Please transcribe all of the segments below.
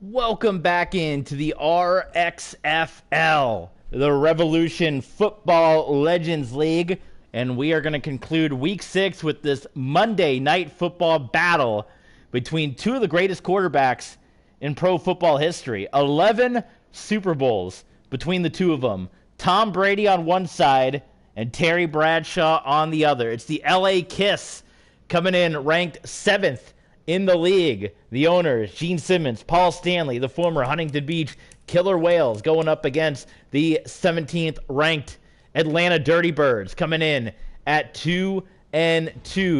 Welcome back into the RXFL, the Revolution Football Legends League, and we are going to conclude Week 6 with this Monday Night Football battle between two of the greatest quarterbacks in pro football history. 11 Super Bowls between the two of them. Tom Brady on one side and Terry Bradshaw on the other. It's the LA Kiss coming in ranked 7th in the league. The owners, Gene Simmons, Paul Stanley, the former Huntington Beach Killer Whales, going up against the 17th ranked Atlanta Dirty Birds, coming in at 2-2.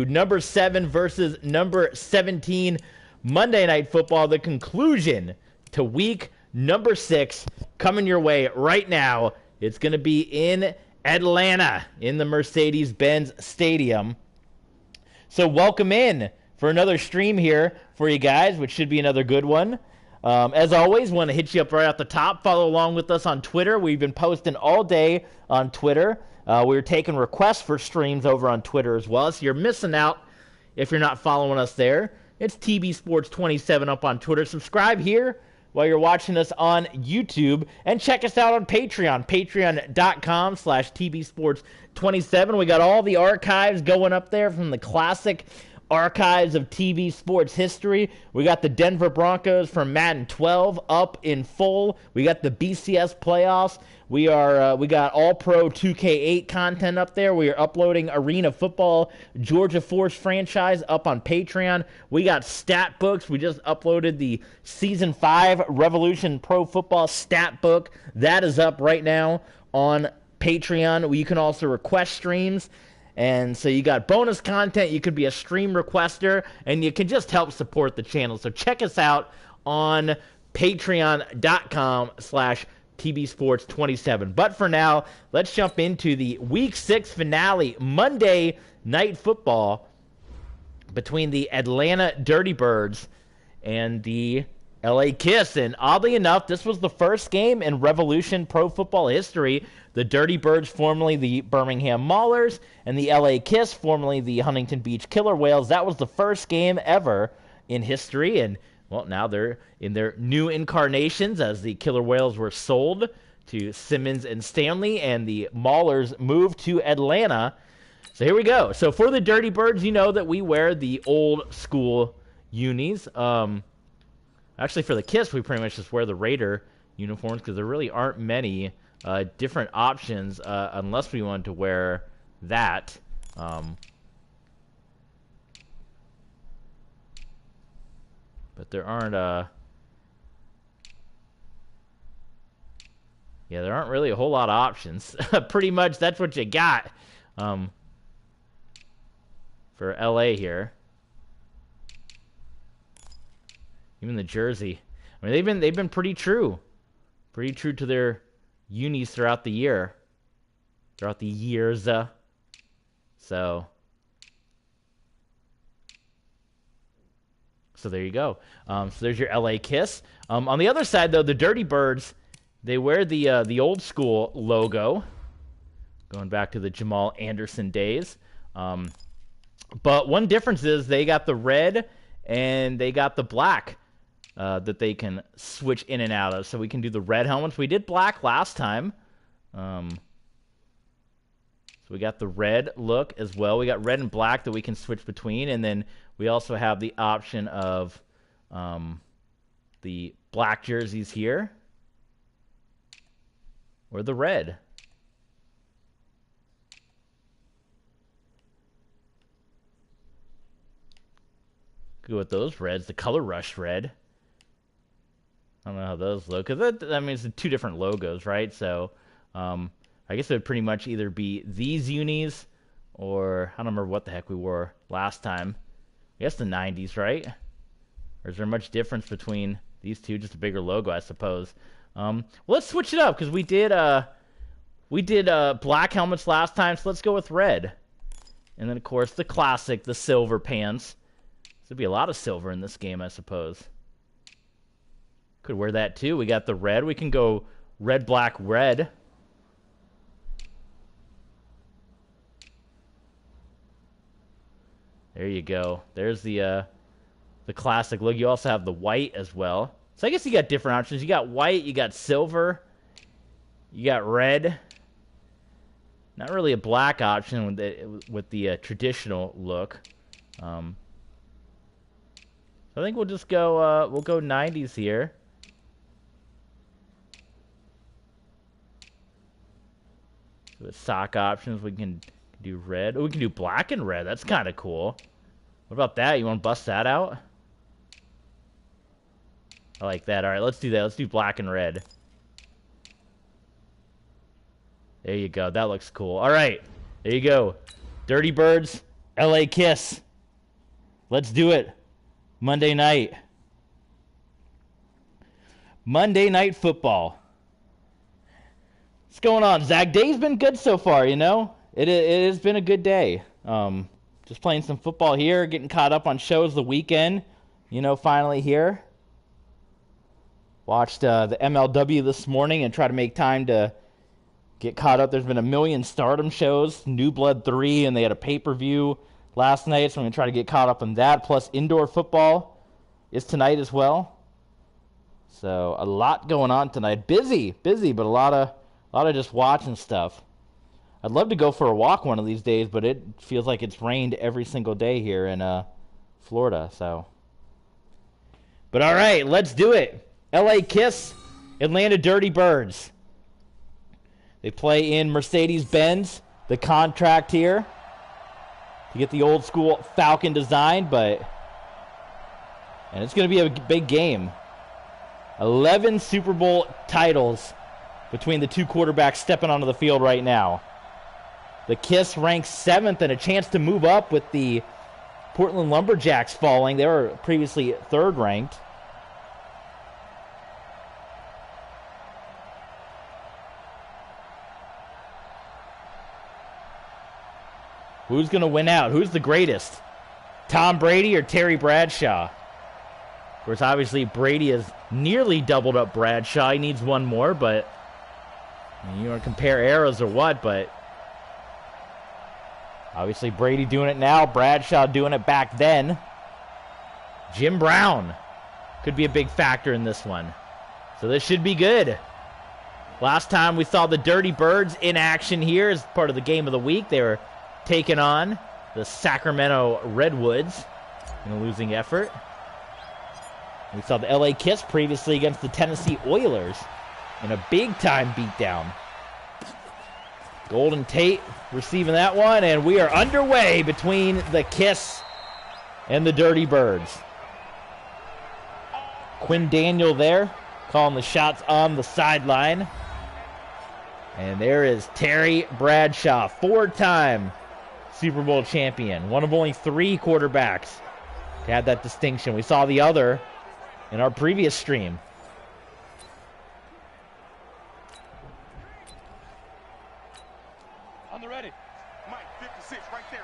Number 7 versus number 17. Monday Night Football, the conclusion to week number 6, coming your way right now. It's going to be in Atlanta in the Mercedes-Benz Stadium. So welcome in for another stream here for you guys, which should be another good one. As always, want to hit you up right at the top. Follow along with us on Twitter. We've been posting all day on Twitter. We're taking requests for streams over on Twitter as well, so you're missing out if you're not following us there. It's TB Sports 27 up on Twitter. Subscribe here while you're watching us on YouTube, and check us out on Patreon, patreon.com/TBSports27. We got all the archives going up there from the classic archives of TV sports history. We got the Denver Broncos from Madden 12 up in full. We got the BCS playoffs. We got All Pro 2K8 content up there. We are uploading Arena Football Georgia Force franchise up on Patreon. We got stat books. We just uploaded the Season 5 Revolution Pro Football stat book. That is up right now on Patreon. You can also request streams. And so you got bonus content, you could be a stream requester, and you can just help support the channel. So check us out on patreon.com/TBSports27. But for now, let's jump into the Week 6 finale, Monday Night Football, between the Atlanta Dirty Birds and the LA Kiss. And oddly enough, this was the first game in Revolution Pro Football history. The Dirty Birds, formerly the Birmingham Maulers, and the LA Kiss, formerly the Huntington Beach Killer Whales. That was the first game ever in history. And, well, now they're in their new incarnations as the Killer Whales were sold to Simmons and Stanley, and the Maulers moved to Atlanta. So here we go. So for the Dirty Birds, you know that we wear the old school unis. Actually, for the Kiss, we pretty much just wear the Raider uniforms because there really aren't many different options unless we wanted to wear that. But there aren't there aren't really a whole lot of options. Pretty much that's what you got for LA here. Even the jersey. I mean, they've been pretty true to their unis throughout the years. So there you go. So there's your LA Kiss. On the other side, though, the Dirty Birds, they wear the old school logo, going back to the Jamal Anderson days. But one difference is they got the red and they got the black that they can switch in and out of. So we can do the red helmets. We did black last time. So we got the red look as well. We got red and black that we can switch between. And then we also have the option of the black jerseys here, or the red. Go with those reds, the Color Rush red. I don't know how those look. Cause I mean, it's two different logos, right? So I guess it would pretty much either be these unis, or I don't remember what the heck we wore last time. I guess the 90s, right? Or is there much difference between these two? Just a bigger logo, I suppose. Well, let's switch it up because we did black helmets last time, so let's go with red. And then, of course, the classic, the silver pants. There'd be a lot of silver in this game, I suppose. Could wear that too. We got the red. We can go red, black, red. There you go. There's the classic look. You also have the white as well. So I guess you got different options. You got white, you got silver, you got red. Not really a black option with the traditional look. I think we'll just go. We'll go 90s here. With sock options, we can do red. Oh, we can do black and red. That's kind of cool. What about that? You want to bust that out? I like that. All right, let's do that. Let's do black and red. There you go. That looks cool. All right. There you go. Dirty Birds, LA Kiss. Let's do it. Monday night. Monday Night Football. What's going on, Zach? Day's been good so far, you know? It has been a good day. Just playing some football here, getting caught up on shows the weekend. You know, finally here. Watched the MLW this morning and try to make time to get caught up. There's been a million Stardom shows, New Blood 3, and they had a pay-per-view last night, so I'm going to try to get caught up on that. Plus, indoor football is tonight as well. So, a lot going on tonight. Busy, but a lot of just watching stuff. I'd love to go for a walk one of these days, but it feels like it's rained every single day here in Florida, so. But all right, let's do it. LA Kiss, Atlanta Dirty Birds. They play in Mercedes-Benz, the contract here, to get the old school Falcon design, and it's going to be a big game. 11 Super Bowl titles between the two quarterbacks stepping onto the field right now. The Kiss ranks 7th and a chance to move up with the Portland Lumberjacks falling. They were previously 3rd ranked. Who's going to win out? Who's the greatest? Tom Brady or Terry Bradshaw? Of course, obviously, Brady has nearly doubled up Bradshaw. He needs one more, but I mean, you want to compare eras or what, but obviously Brady doing it now, Bradshaw doing it back then. Jim Brown could be a big factor in this one. So this should be good. Last time we saw the Dirty Birds in action here as part of the game of the week. They were taking on the Sacramento Redwoods in a losing effort. We saw the LA Kiss previously against the Tennessee Oilers in a big-time beatdown. Golden Tate receiving that one, and we are underway between the Kiss and the Dirty Birds. Quinn Daniel there, calling the shots on the sideline. And there is Terry Bradshaw, 4-time Super Bowl champion. One of only 3 quarterbacks to have that distinction. We saw the other in our previous stream. On the ready. Mike, 56, right there,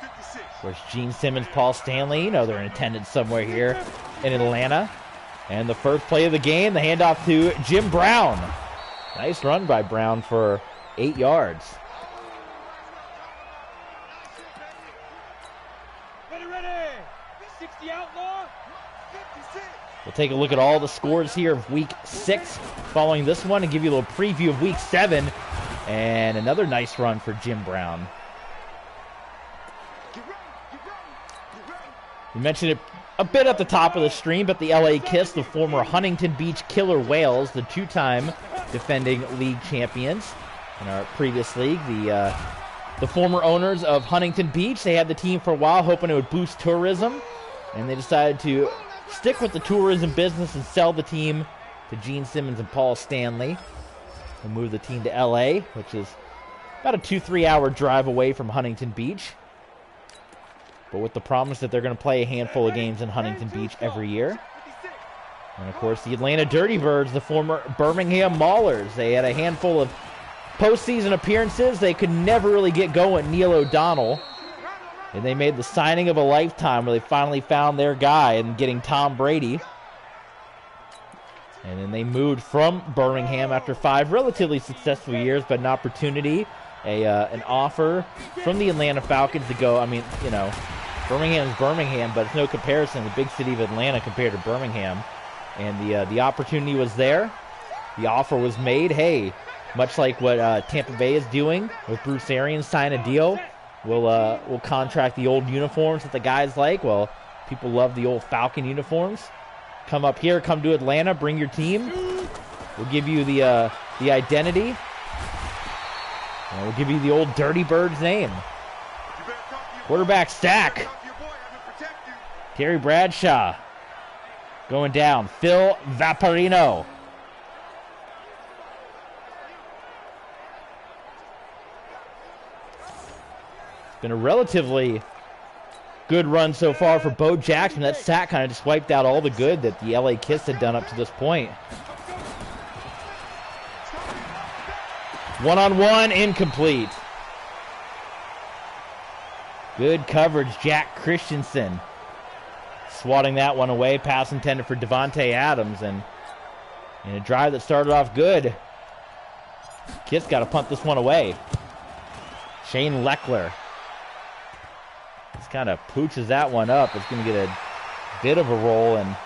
56. Of course, Gene Simmons, Paul Stanley, you know they're in attendance somewhere here in Atlanta. And the first play of the game, the handoff to Jim Brown. Nice run by Brown for 8 yards. Ready. 60 outlaw. 56. We'll take a look at all the scores here of Week 6 following this one and give you a little preview of Week 7. And another nice run for Jim Brown. We mentioned it a bit at the top of the stream, but the LA Kiss, the former Huntington Beach Killer Whales, the 2-time defending league champions in our previous league. The former owners of Huntington Beach, they had the team for a while, hoping it would boost tourism, and they decided to stick with the tourism business and sell the team to Gene Simmons and Paul Stanley, who moved the team to LA, which is about a 2-3 hour drive away from Huntington Beach, but with the promise that they're going to play a handful of games in Huntington Beach every year. And of course, the Atlanta Dirty Birds, the former Birmingham Maulers, they had a handful of postseason appearances. They could never really get going, Neil O'Donnell. And they made the signing of a lifetime where they finally found their guy in getting Tom Brady. And then they moved from Birmingham after 5 relatively successful years, but an opportunity, an offer from the Atlanta Falcons to go. I mean, you know, Birmingham is Birmingham, but it's no comparison to the big city of Atlanta compared to Birmingham. And the opportunity was there. The offer was made. Hey, much like what Tampa Bay is doing with Bruce Arians, sign a deal. We'll contract the old uniforms that the guys like. Well, people love the old Falcon uniforms. Come up here, come to Atlanta, bring your team. We'll give you the identity. And we'll give you the old Dirty Birds name. Quarterback stack. Terry Bradshaw going down. Phil Vaporino. Been a relatively good run so far for Bo Jackson. That sack kind of just wiped out all the good that the LA Kiss had done up to this point. One-on-one, incomplete. Good coverage, Jack Christensen. Swatting that one away. Pass intended for Devontae Adams. And in a drive that started off good, Kiss got to punt this one away. Shane Leckler just kind of pooches that one up. It's going to get a bit of a roll, and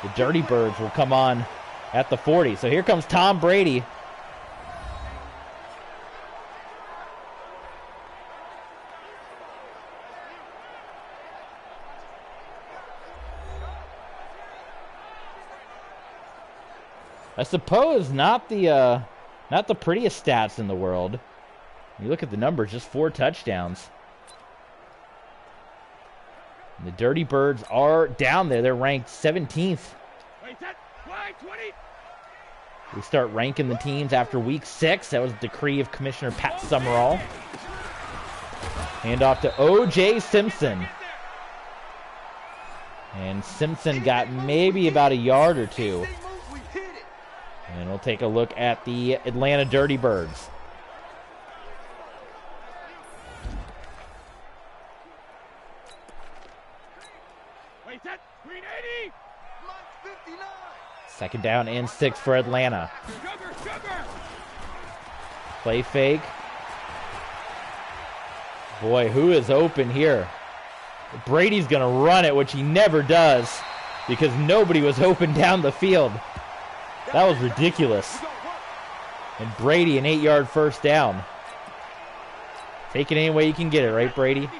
the Dirty Birds will come on at the 40. So here comes Tom Brady. I suppose not the prettiest stats in the world. You look at the numbers, just 4 touchdowns. And the Dirty Birds are down there. They're ranked 17th. We start ranking the teams after week 6. That was a decree of Commissioner Pat Summerall. Hand off to O.J. Simpson. And Simpson got maybe about a yard or 2. And we'll take a look at the Atlanta Dirty Birds. Second down and 6 for Atlanta. Play fake. Boy, who is open here? Brady's going to run it, which he never does, because nobody was open down the field. That was ridiculous. And Brady, an 8-yard first down. Take it any way you can get it, right, Brady?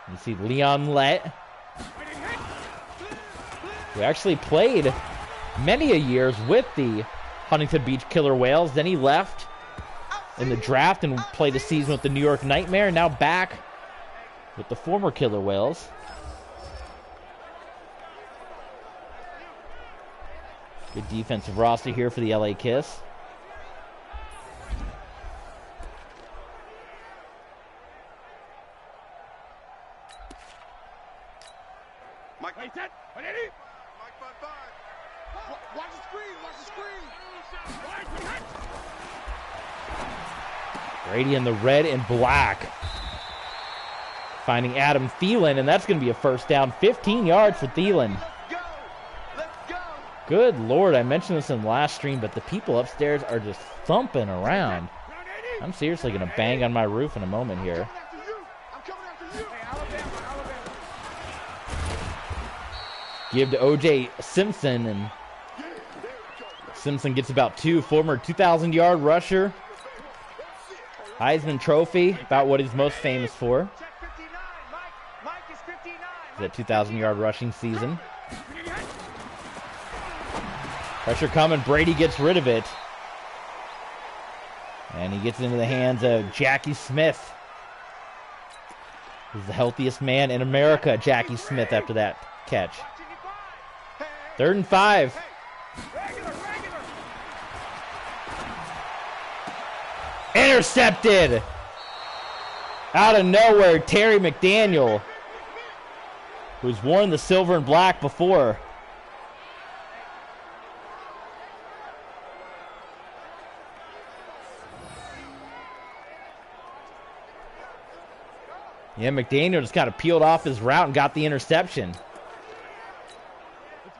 You see Leon Lett, who actually played many a years with the Huntington Beach Killer Whales. Then he left in the draft and played a season with the New York Nightmare. Now back with the former Killer Whales. Good defensive roster here for the LA Kiss. Brady in the red and black. Finding Adam Thielen, and that's going to be a first down. 15 yards for Thielen. Good Lord, I mentioned this in the last stream, but the people upstairs are just thumping around. I'm seriously going to bang on my roof in a moment here. Give to O.J. Simpson, and Simpson gets about 2. Former 2,000-yard rusher. Heisman Trophy, about what he's most famous for. That 2,000-yard rushing season. Pressure coming. Brady gets rid of it. And he gets into the hands of Jackie Smith. He's the healthiest man in America, Jackie Smith, after that catch. 3rd and 5. Intercepted! Out of nowhere, Terry McDaniel, who's worn the silver and black before. Yeah, McDaniel just kind of peeled off his route and got the interception.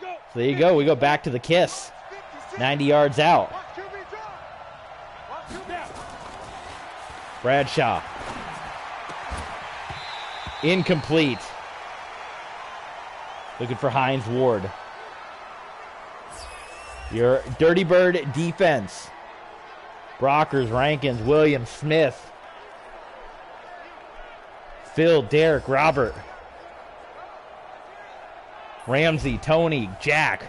So there you go. We go back to the Kiss. 90 yards out. Bradshaw. Incomplete. Looking for Hines Ward. Your Dirty Bird defense. Brockers, Rankins, Williams, Smith. Phil, Derek, Robert. Ramsey, Tony, Jack.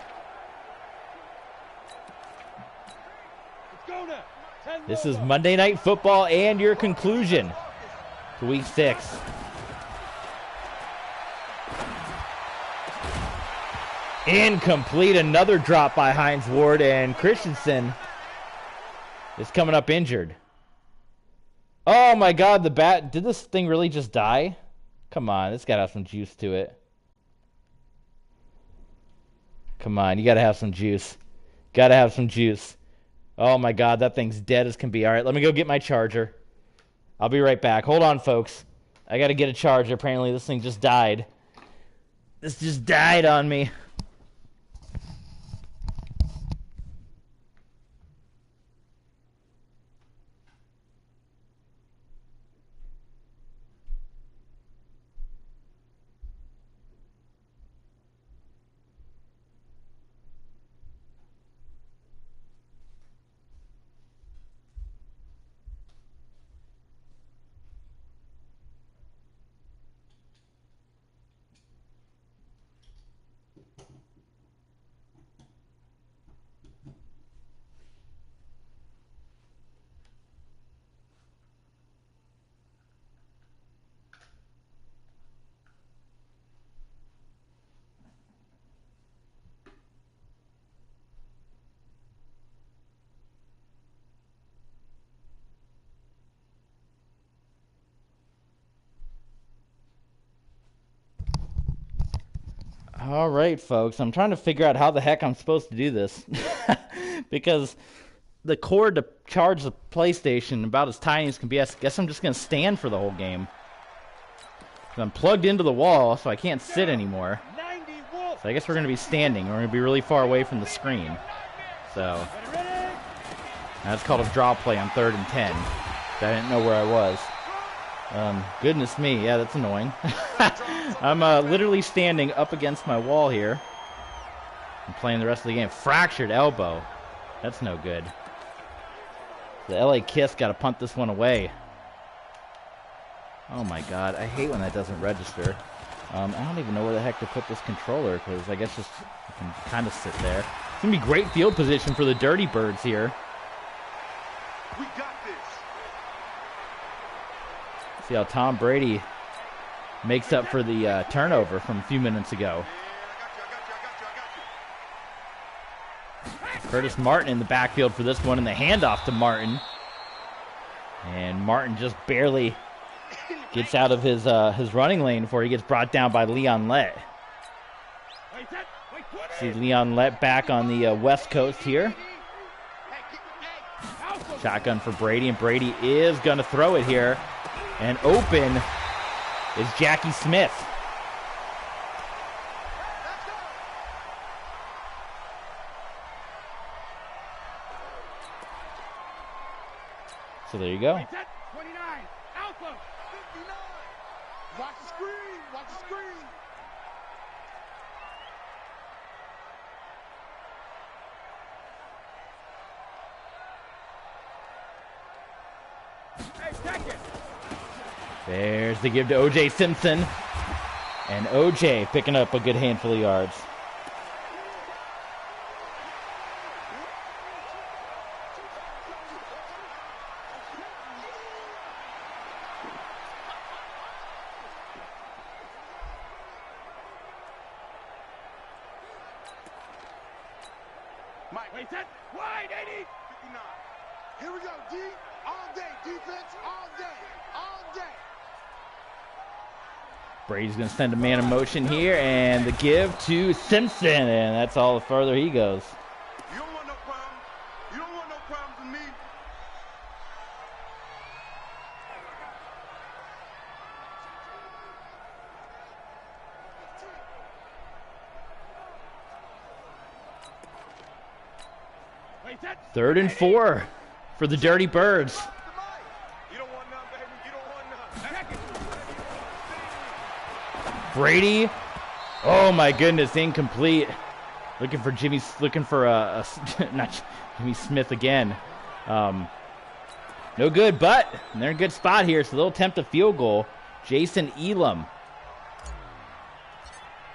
This is Monday Night Football and your conclusion to Week 6. Incomplete. Another drop by Hines Ward, and Christensen is coming up injured. Oh my God, the bat. Did this thing really just die? Come on, it's got to have some juice to it. Come on, you got to have some juice. Got to have some juice. Oh my God, that thing's dead as can be. All right, let me go get my charger. I'll be right back. Hold on, folks. I got to get a charger. Apparently, this thing just died. This just died on me. All right, folks. I'm trying to figure out how the heck I'm supposed to do this. Because the cord to charge the PlayStation about as tiny as can be. I guess I'm just going to stand for the whole game. I'm plugged into the wall, so I can't sit anymore. So I guess we're going to be standing. We're going to be really far away from the screen. So that's called a draw play on 3rd and 10. I didn't know where I was. Goodness me, yeah, that's annoying. I'm literally standing up against my wall here. I'm playing the rest of the game. Fractured elbow. That's no good. The LA Kiss got to punt this one away. Oh my God, I hate when that doesn't register. I don't even know where the heck to put this controller, because I guess just I can kind of sit there. It's going to be great field position for the Dirty Birds here. We got this. See how Tom Brady makes up for the turnover from a few minutes ago. Curtis Martin in the backfield for this one, and the handoff to Martin. And Martin just barely gets out of his running lane before he gets brought down by Leon Lett. See Leon Lett back on the West Coast here. Shotgun for Brady, and Brady is going to throw it here. And open is Jackie Smith. So there you go. 29, Alpha, 59. Watch the screen, watch the screen. Hey, check it. There's the give to O.J. Simpson. And O.J. picking up a good handful of yards. Mike, wait, set, wide, 80, 59. Here we go, D, all day, defense, all day, all day. Brady's going to send a man in motion here, and the give to Simpson, and that's all the further he goes. You don't want no problems. You don't want no problems with me. Wait, set. 3rd and 4 for the Dirty Birds. You don't want none, baby. You don't want none. Check it. Brady. Oh my goodness, incomplete. Looking for not Jimmy Smith again. No good, but they're in a good spot here, so they'll attempt a field goal. Jason Elam.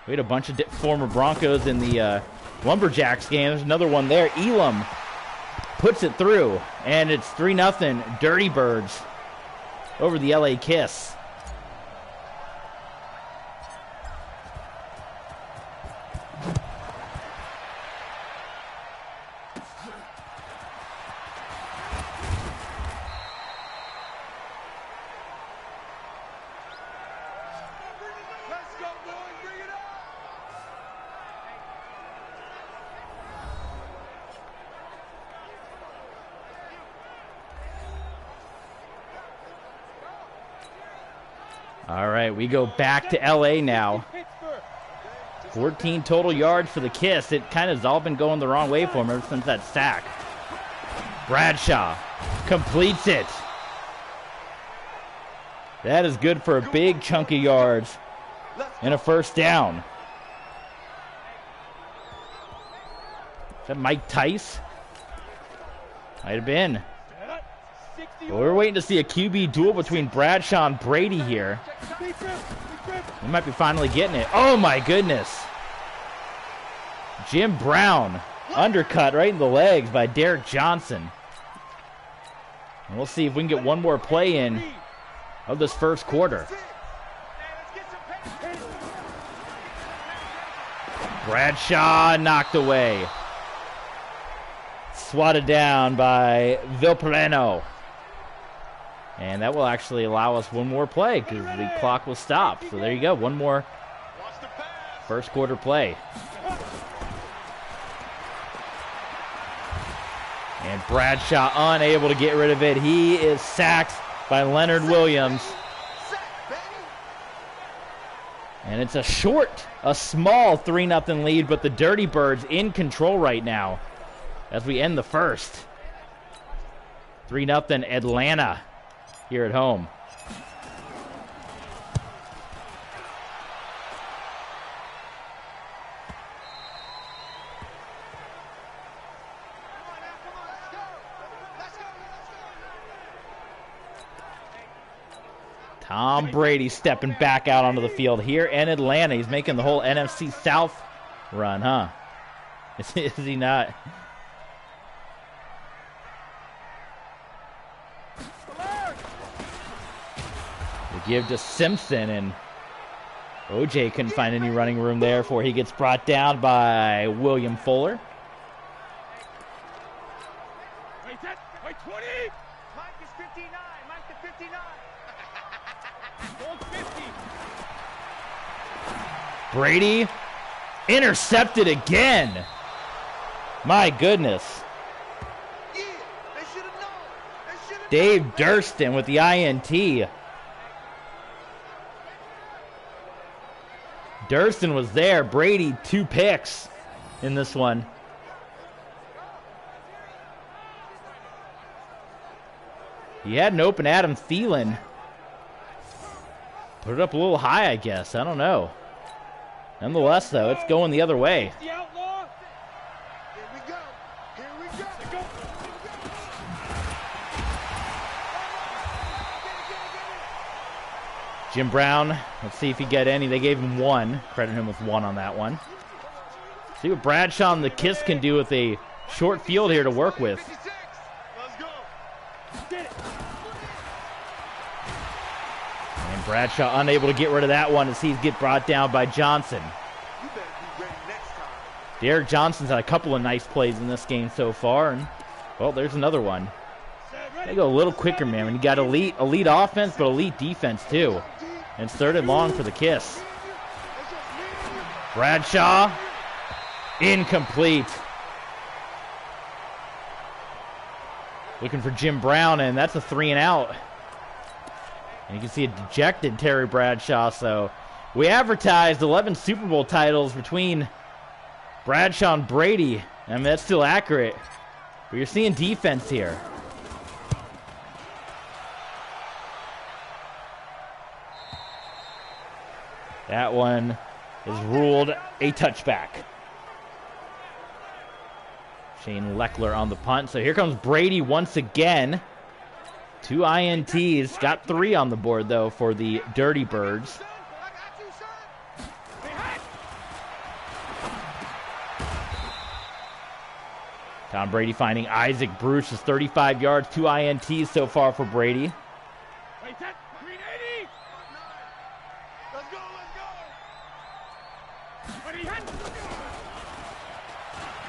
We had a bunch of former Broncos in the Lumberjacks game. There's another one there. Elam puts it through, and it's 3-0 Dirty Birds over the LA Kiss. All right, we go back to LA now. 14 total yards for the Kiss. It kind of has all been going the wrong way for him ever since that sack. Bradshaw completes it. That is good for a big chunk of yards and a first down. Is that Mike Tice? Might have been. Well, we're waiting to see a QB duel between Bradshaw and Brady here. We might be finally getting it. Oh my goodness. Jim Brown undercut right in the legs by Derek Johnson. And we'll see if we can get one more play in of this first quarter. Bradshaw knocked away. Swatted down by Villareno. And that will actually allow us one more play because the clock will stop. So there you go, one more first quarter play. And Bradshaw unable to get rid of it. He is sacked by Leonard Williams. And it's a small 3-0 lead, but the Dirty Birds in control right now as we end the first. 3-0 Atlanta here at home. Tom Brady stepping back out onto the field here in Atlanta. He's making the whole NFC South run, huh? Is he not? Give to Simpson, and OJ couldn't find any running room there before he gets brought down by William Fuller. Wait, 20. Mike is 59. Mike to 59. 50. Brady intercepted again. My goodness. Yeah, they should have known. Dave Durston with the INT. Durston was there. Brady, 2 picks in this one. He had an open Adam Thielen. Put it up a little high, I guess. I don't know. Nonetheless, though, it's going the other way. Here we go. Here we go. Jim Brown, let's see if he got any. They gave him 1. Credit him with 1 on that one. See what Bradshaw and the Kiss can do with a short field here to work with. Let's go. And Bradshaw unable to get rid of that one as he's get brought down by Johnson. You better be ready next time. Derek Johnson's had a couple of nice plays in this game so far, and well, there's another one. They go a little quicker, man. When you got elite offense, but elite defense too. And it's 3rd and long for the Kiss. Bradshaw, incomplete. Looking for Jim Brown, and that's a 3 and out. And you can see a dejected Terry Bradshaw. So we advertised 11 Super Bowl titles between Bradshaw and Brady. I mean, that's still accurate. But you're seeing defense here. That one is ruled a touchback. Shane Leckler on the punt. So here comes Brady once again. 2 INTs. Got 3 on the board, though, for the Dirty Birds. Tom Brady finding Isaac Bruce is 35 yards. 2 INTs so far for Brady.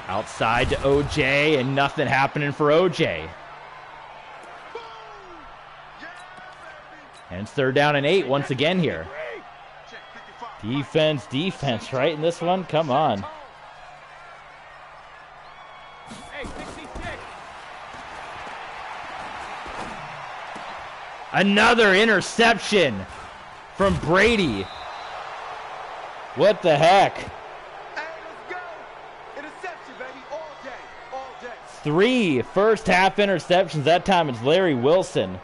Outside to OJ, and nothing happening for OJ. And it's 3rd down and 8 once again here. Defense, right in this one? Come on. Another interception from Brady. What the heck? 3 first-half interceptions. That time it's Larry Wilson.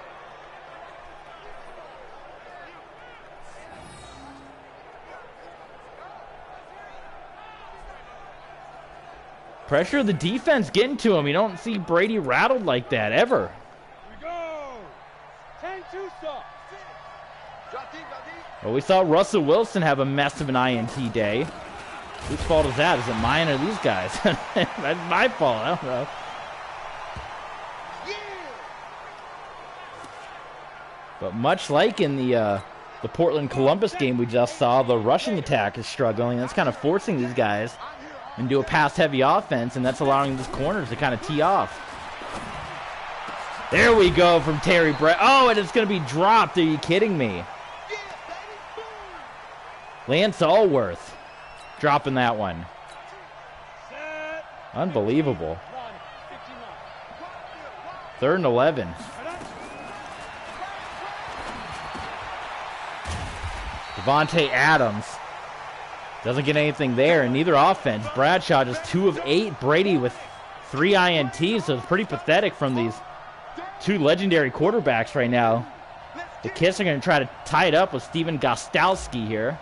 Pressure of the defense getting to him. You don't see Brady rattled like that ever. Here we go. 10-2 stop. Well, we saw Russell Wilson have a mess of an INT day. Whose fault is that? Is it mine or these guys? That's my fault. I don't know. But much like in the Portland-Columbus game we just saw, the rushing attack is struggling. That's kind of forcing these guys into a pass-heavy offense, and that's allowing these corners to kind of tee off. There we go from Terry Brett. Oh, and it's going to be dropped. Are you kidding me? Lance Allworth dropping that one. Unbelievable. 3rd and 11. Devontae Adams doesn't get anything there, and neither offense. Bradshaw just 2 of 8. Brady with 3 INTs, so it's pretty pathetic from these 2 legendary quarterbacks right now. The Kiss are going to try to tie it up with Steven Gostkowski here.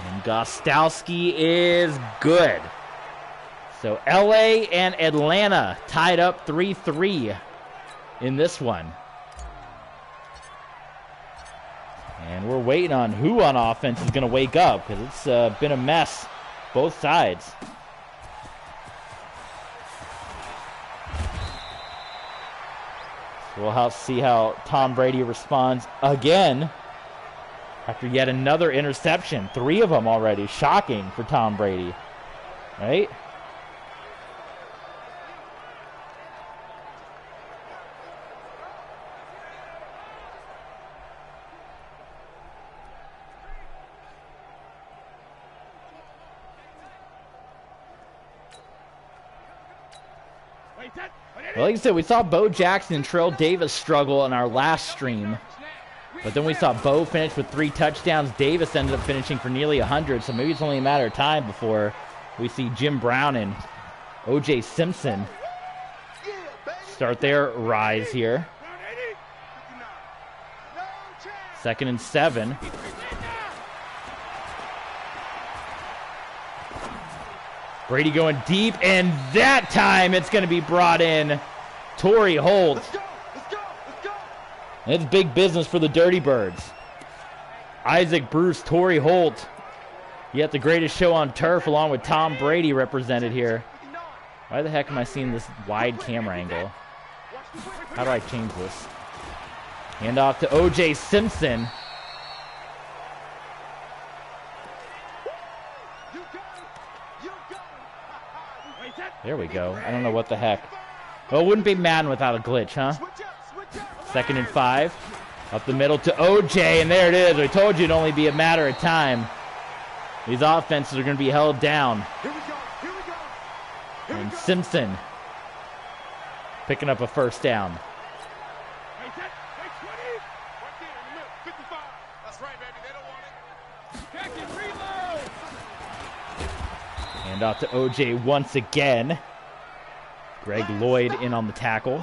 And Gostkowski is good. So LA and Atlanta tied up 3-3 in this one. And we're waiting on who on offense is going to wake up, because it's been a mess both sides. So we'll see how Tom Brady responds again after yet another interception. 3 of them already. Shocking for Tom Brady, right? Well, like I said, we saw Bo Jackson and Terrell Davis struggle in our last stream. But then we saw Bo finish with 3 touchdowns. Davis ended up finishing for nearly 100. So maybe it's only a matter of time before we see Jim Brown and O.J. Simpson start their rise here. 2nd and 7. Brady going deep, and that time it's going to be brought in. Torrey Holt. Let's go. It's big business for the Dirty Birds. Isaac Bruce, Torrey Holt. Yet the greatest show on turf, along with Tom Brady represented here. Why the heck am I seeing this wide camera angle? How do I change this? Hand off to O.J. Simpson. There we go. I don't know what the heck. Well, it wouldn't be Madden without a glitch, huh? 2nd and 5. Up the middle to OJ, and there it is. I told you it'd only be a matter of time. These offenses are going to be held down. And Simpson picking up a 1st down. And off to OJ once again. Greg Lloyd in on the tackle.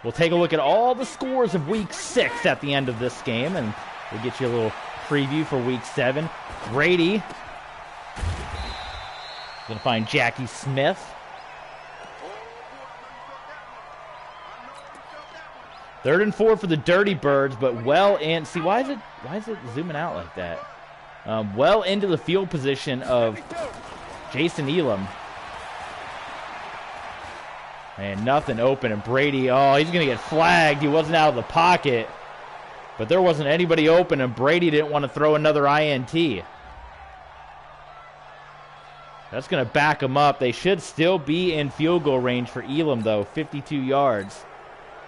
We'll take a look at all the scores of Week 6 at the end of this game, and we'll get you a little preview for Week 7. Brady going to find Jackie Smith. Third and 4 for the Dirty Birds, but well in. See, why is it zooming out like that? Well into the field position of Jason Elam. And nothing open, and Brady, oh, he's going to get flagged. He wasn't out of the pocket, but there wasn't anybody open, and Brady didn't want to throw another INT. That's going to back him up. They should still be in field goal range for Elam, though, 52 yards.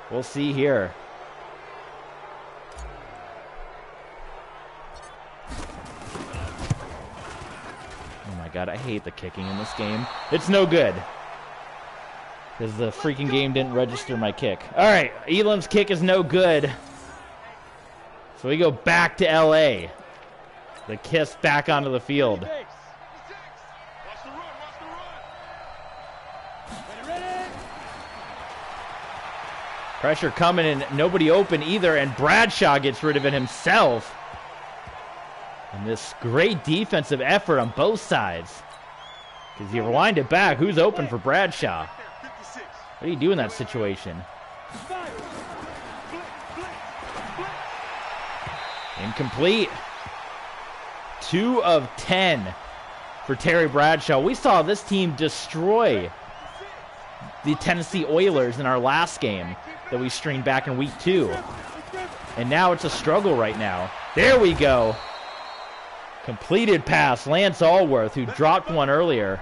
We'll see here. Oh, my God, I hate the kicking in this game. It's no good, because the freaking game didn't register my kick. All right, Elam's kick is no good. So we go back to L.A. The Kiss back onto the field. Pressure coming and nobody open either, and Bradshaw gets rid of it himself. And this great defensive effort on both sides. Because you rewind it back, who's open for Bradshaw? What do you do in that situation? Incomplete. 2 of 10 for Terry Bradshaw. We saw this team destroy the Tennessee Oilers in our last game that we streamed back in week 2. And now it's a struggle right now. There we go. Completed pass. Lance Allworth, who dropped one earlier.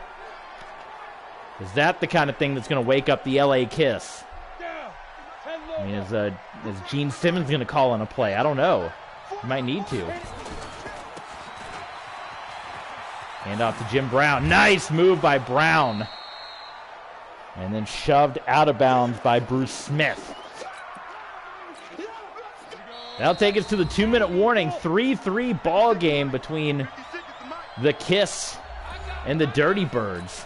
Is that the kind of thing that's going to wake up the LA Kiss? I mean, is Gene Simmons going to call on a play? I don't know. He might need to. Hand off to Jim Brown. Nice move by Brown. And then shoved out of bounds by Bruce Smith. That'll take us to the 2-minute warning. 3-3 ball game between the Kiss and the Dirty Birds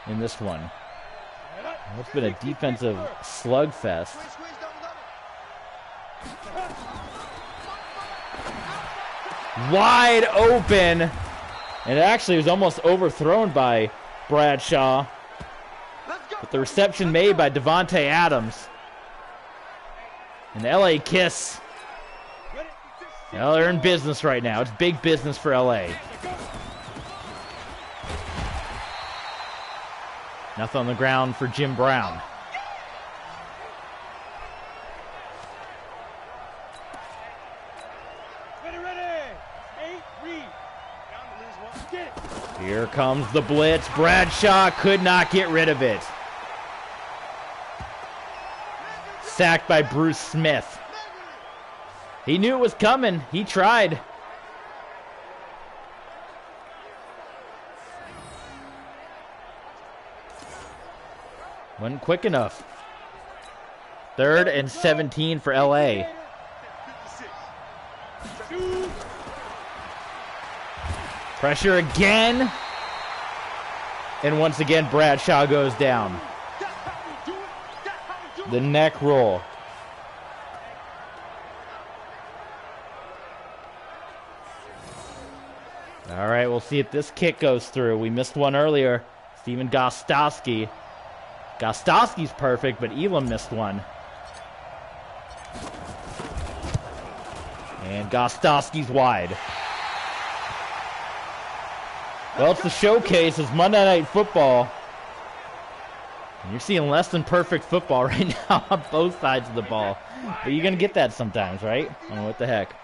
in this one. It's been a defensive slugfest. Wide open. And it actually was almost overthrown by Bradshaw. But the reception made by Devontae Adams. And the LA Kiss. Well, they're in business right now. It's big business for LA. Nothing on the ground for Jim Brown. Here comes the blitz. Bradshaw could not get rid of it. Sacked by Bruce Smith. He knew it was coming. He tried. Wasn't quick enough. 3rd and 17 for LA. Pressure again. And once again, Bradshaw goes down. The neck roll. All right, we'll see if this kick goes through. We missed one earlier. Steven Gostowski. Gostowski's perfect, but Elam missed one. And Gostowski's wide. Well, it's the showcase. It's Monday Night Football. And you're seeing less than perfect football right now on both sides of the ball. But you're going to get that sometimes, right? I mean, what the heck.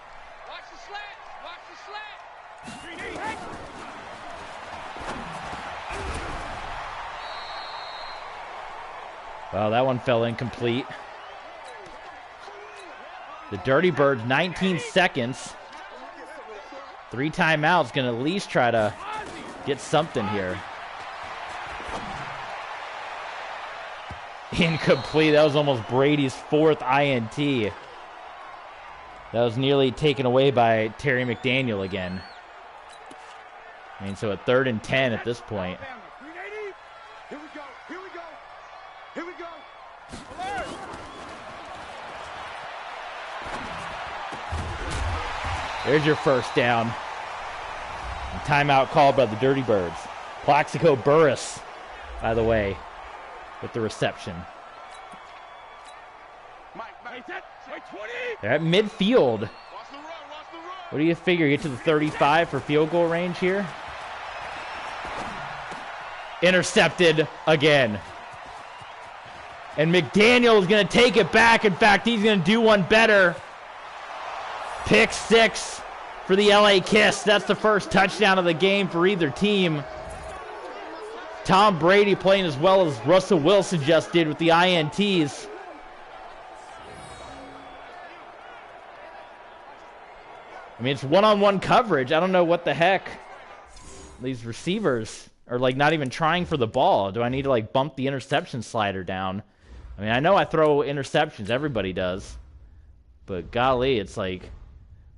Well, that one fell incomplete. The Dirty Birds, 19 seconds. 3 timeouts, going to at least try to get something here. Incomplete. That was almost Brady's 4th INT. That was nearly taken away by Terry McDaniel again. I mean, so at 3rd and 10 at this point. Here we go. There's your first down. And timeout called by the Dirty Birds. Plaxico Burris, by the way, with the reception. They're at midfield. What do you figure? Get to the 35 for field goal range here? Intercepted again. And McDaniel is going to take it back. In fact, he's going to do one better. Pick 6 for the LA Kiss. That's the first touchdown of the game for either team. Tom Brady playing as well as Russell Wilson just did with the INTs. I mean, it's one-on-one coverage. I don't know what the heck these receivers are, like, not even trying for the ball. Do I need to, like, bump the interception slider down? I mean, I know I throw interceptions. Everybody does. But golly, it's like,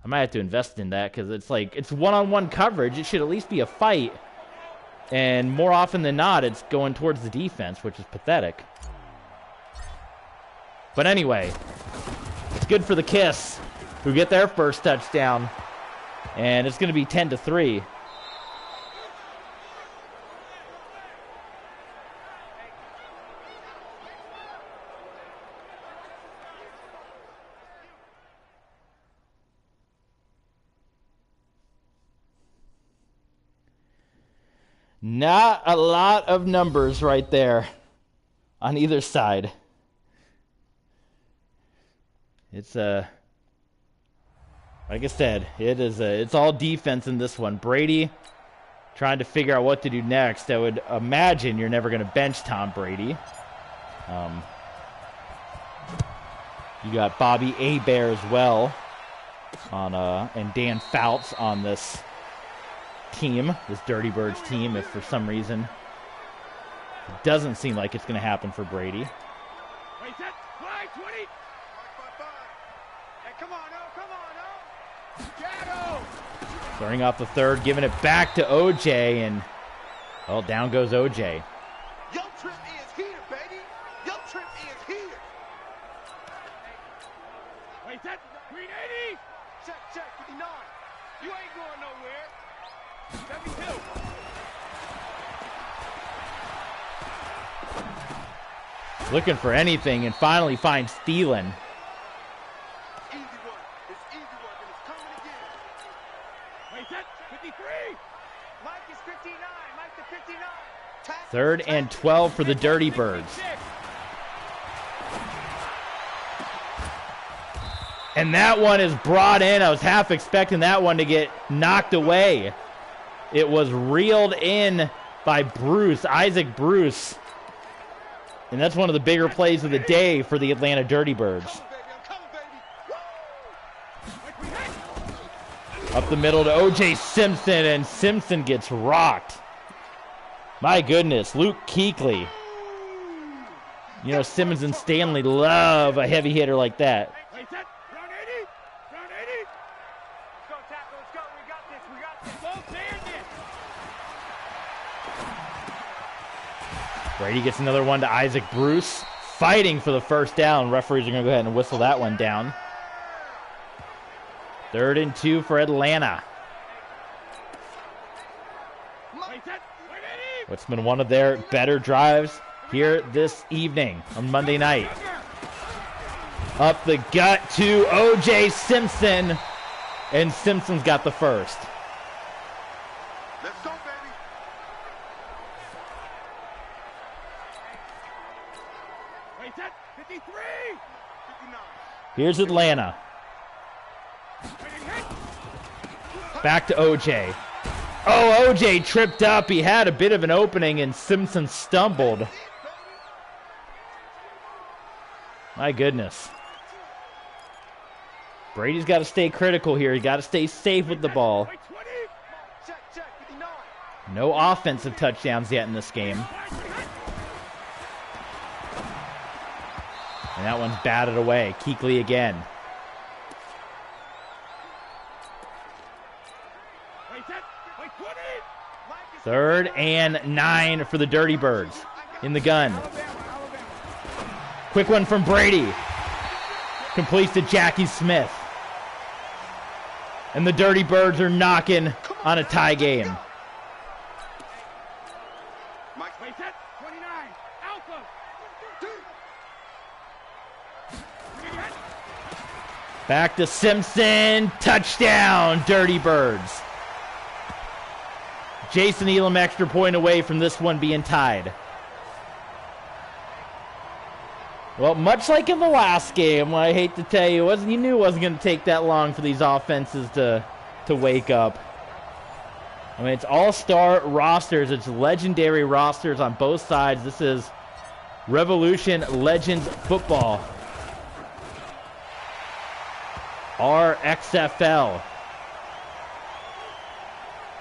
I might have to invest in that because it's like, it's one-on-one coverage. It should at least be a fight. And more often than not, it's going towards the defense, which is pathetic. But anyway, it's good for the Kiss, who get their first touchdown. And it's going to be 10-3. Not a lot of numbers right there on either side. It's like I said, it's all defense in this one. Brady trying to figure out what to do next. I would imagine you're never going to bench Tom Brady. You got Bobby Hebert as well on and Dan Fouts on this team, this Dirty Birds team, if for some reason it doesn't seem like it's going to happen for Brady. Starting off the third, giving it back to OJ, and well, down goes OJ. Your trip is here, baby. Your trip is here. Wait, that 380. Check, 59. You ain't going nowhere. 72. Looking for anything, and finally finds Thielen. Easy work. It's easy work, and it's coming again. Wait, that 53. Mike is 59. Mike to 59. Third and 12 for the Dirty Birds. And that one is brought in. I was half expecting that one to get knocked away. It was reeled in by Isaac Bruce. And that's one of the bigger plays of the day for the Atlanta Dirty Birds. Up the middle to O.J. Simpson, and Simpson gets rocked. My goodness, Luke Kuechly. You know, Simmons and Stanley love a heavy hitter like that. Brady gets another one to Isaac Bruce, fighting for the first down. Referees are going to go ahead and whistle that one down. 3rd and 2 for Atlanta. What's been one of their better drives here this evening on Monday night. Up the gut to O.J. Simpson, and Simpson's got the first. Let's go, baby. Wait, that 53. 59. Here's Atlanta. Back to O.J. Oh, O.J. tripped up. He had a bit of an opening, and Simpson stumbled. My goodness. Brady's got to stay critical here. He's got to stay safe with the ball. No offensive touchdowns yet in this game. And that one's batted away. Kuechly again. 3rd and 9 for the Dirty Birds. In the gun. Quick one from Brady. Completes to Jackie Smith. And the Dirty Birds are knocking on a tie game. Back to Simpson. Touchdown, Dirty Birds. Jason Elam extra point away from this one being tied. Well, much like in the last game, I hate to tell you, you knew it wasn't going to take that long for these offenses to wake up. I mean, it's all-star rosters. It's legendary rosters on both sides. This is Revolution Legends football. RXFL.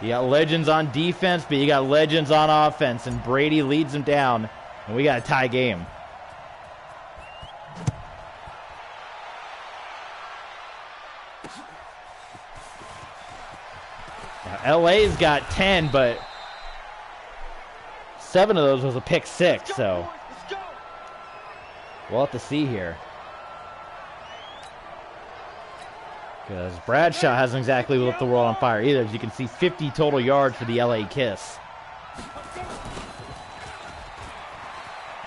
You got legends on defense, but you got legends on offense, and Brady leads them down, and we got a tie game. Now, LA's got 10, but 7 of those was a pick 6, so we'll have to see here. Because Bradshaw hasn't exactly lit the world on fire either. As you can see, 50 total yards for the LA Kiss.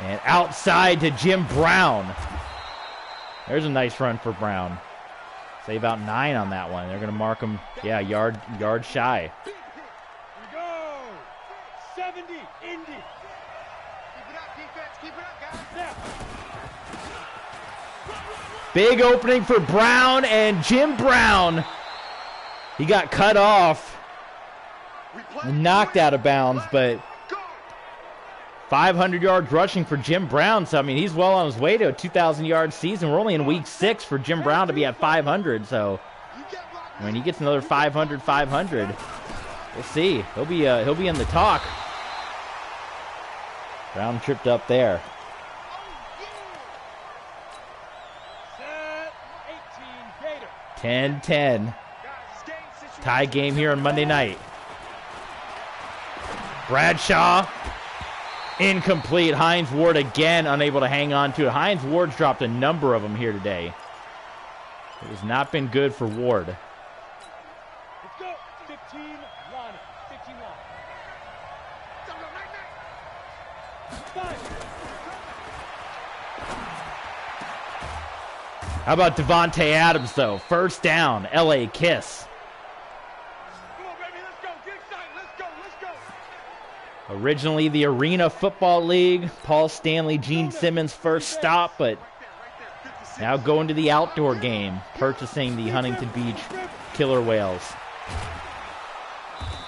And outside to Jim Brown. There's a nice run for Brown. Say about 9 on that one. They're going to mark him, yeah, yard shy. Here we go. 70, Indy. Keep it up, defense. Keep it up, guys. Yeah. Big opening for Brown, and Jim Brown, he got cut off and knocked out of bounds, but 500 yards rushing for Jim Brown. So, I mean, he's well on his way to a 2,000-yard season. We're only in week 6 for Jim Brown to be at 500. So, when he gets another 500, we'll see. He'll be in the talk. Brown tripped up there. 10-10. Tie game here on Monday night. Bradshaw. Incomplete. Hines Ward again unable to hang on to it. Hines Ward's dropped a number of them here today. It has not been good for Ward. Let's go. 15 line. 15 line. How about Devontae Adams, though? First down, LA Kiss. Come on, baby. Let's go. Get excited. Let's go. Originally the Arena Football League. Paul Stanley, Gene Simmons' first stop, but now going to the outdoor game, purchasing the Huntington Beach Killer Whales.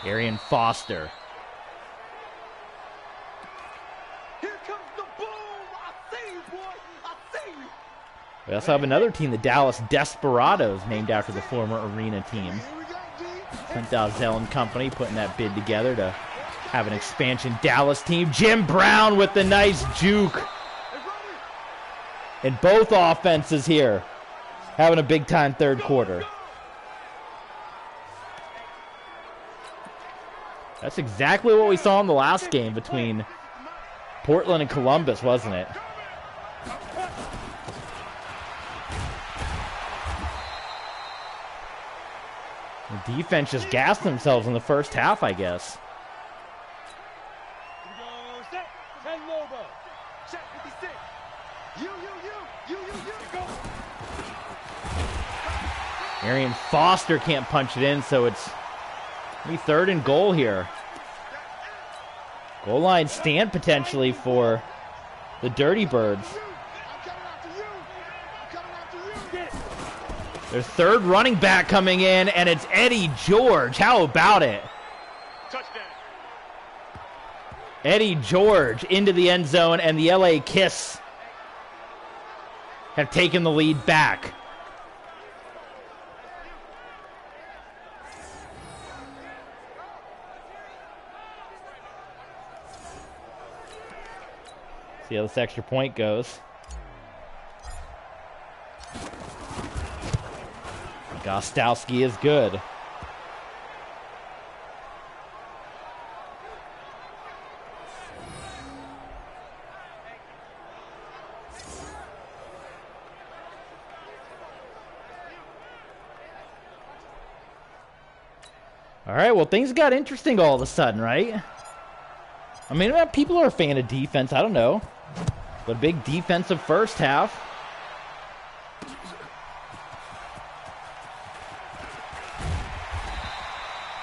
Arian Foster. Here comes the boom. I see you, boy. I see you. We also have another team, the Dallas Desperados, named after the former Arena team. Here we go, G. Clint Dalzell and company putting that bid together to have an expansion Dallas team. Jim Brown with the nice juke. And both offenses here having a big-time third quarter. That's exactly what we saw in the last game between Portland and Columbus, wasn't it? The defense just gassed themselves in the first half, I guess. Here we go. Set. 10 Lobo. Set 56. You. Go. Arian Foster can't punch it in, so it's maybe 3rd and goal here. Goal line stand potentially for the Dirty Birds. I'm coming after you. I'm coming after you. Their third running back coming in, and it's Eddie George. How about it? Touchdown. Eddie George into the end zone, and the LA Kiss have taken the lead back. See how this extra point goes. Gostowski is good. All right, well, things got interesting all of a sudden, right? I mean, people are a fan of defense. I don't know. But a big defensive first half.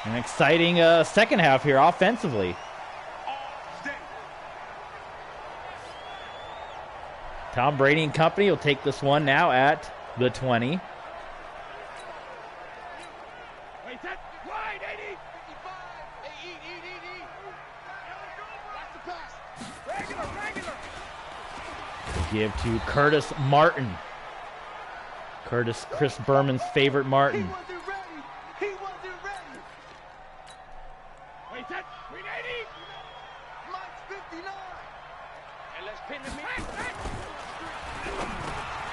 An exciting second half here offensively. Tom Brady and company will take this one now at the 20. Give to Curtis Martin. Chris Berman's favorite Martin. He wasn't ready. He wasn't ready. Wait, that 380. Mike's 59. And let's pin the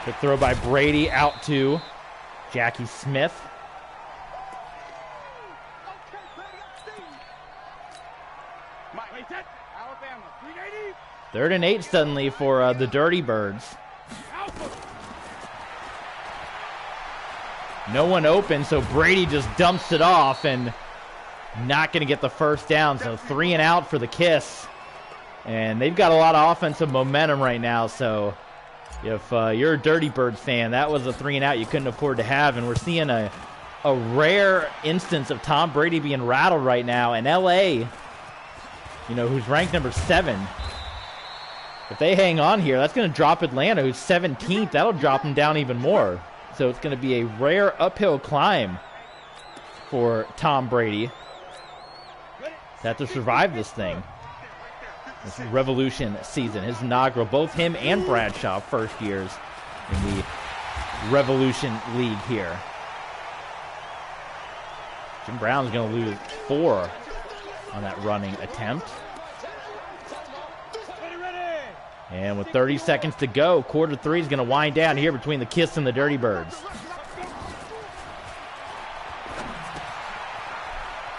Good throw by Brady out to Jackie Smith. Okay, Brady, I see you. Mike, wait, that Alabama 380. 3rd and 8 suddenly for the Dirty Birds. No one open, so Brady just dumps it off and not going to get the first down. So 3 and out for the Kiss. And they've got a lot of offensive momentum right now. So if you're a Dirty Birds fan, that was a 3 and out you couldn't afford to have. And we're seeing a rare instance of Tom Brady being rattled right now. And LA, who's ranked number 7. If they hang on here, that's going to drop Atlanta, who's 17th. That'll drop them down even more. So it's going to be a rare uphill climb for Tom Brady to have to survive this thing. This Revolution season, his inaugural. Both him and Bradshaw first years in the Revolution League here. Jim Brown's going to lose 4 on that running attempt. And with 30 seconds to go, quarter 3 is going to wind down here between the Kiss and the Dirty Birds.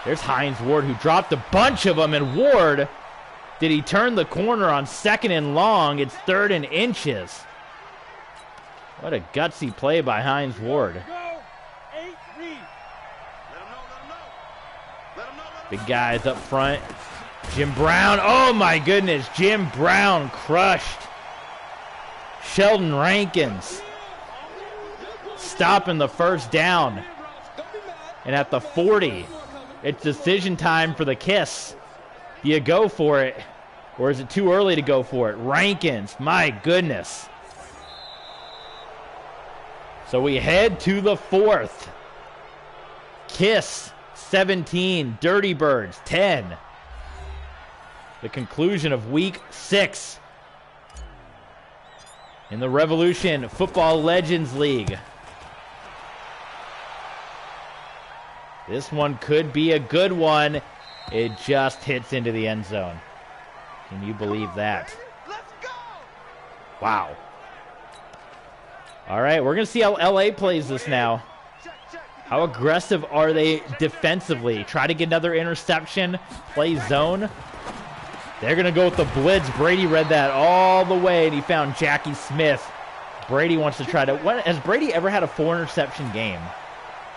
There's Hines Ward, who dropped a bunch of them, and Ward, did he turn the corner on 2nd and long? It's 3rd and inches. What a gutsy play by Hines Ward. Big guys up front. Jim Brown, oh my goodness, Jim Brown crushed Sheldon Rankins, stopping the first down. And at the 40, it's decision time for the Kiss. Do you go for it, or is it too early to go for it? Rankins, my goodness. So we head to the 4th. Kiss 17, Dirty Birds 10. The conclusion of week 6 in the Revolution Football Legends League. This one could be a good one. It just hits into the end zone. Can you believe that? Wow. All right, we're going to see how LA plays this now. How aggressive are they defensively? Try to get another interception, play zone. They're going to go with the blitz. Brady read that all the way, and he found Jackie Smith. Brady wants to try to... Has Brady ever had a 4-interception game?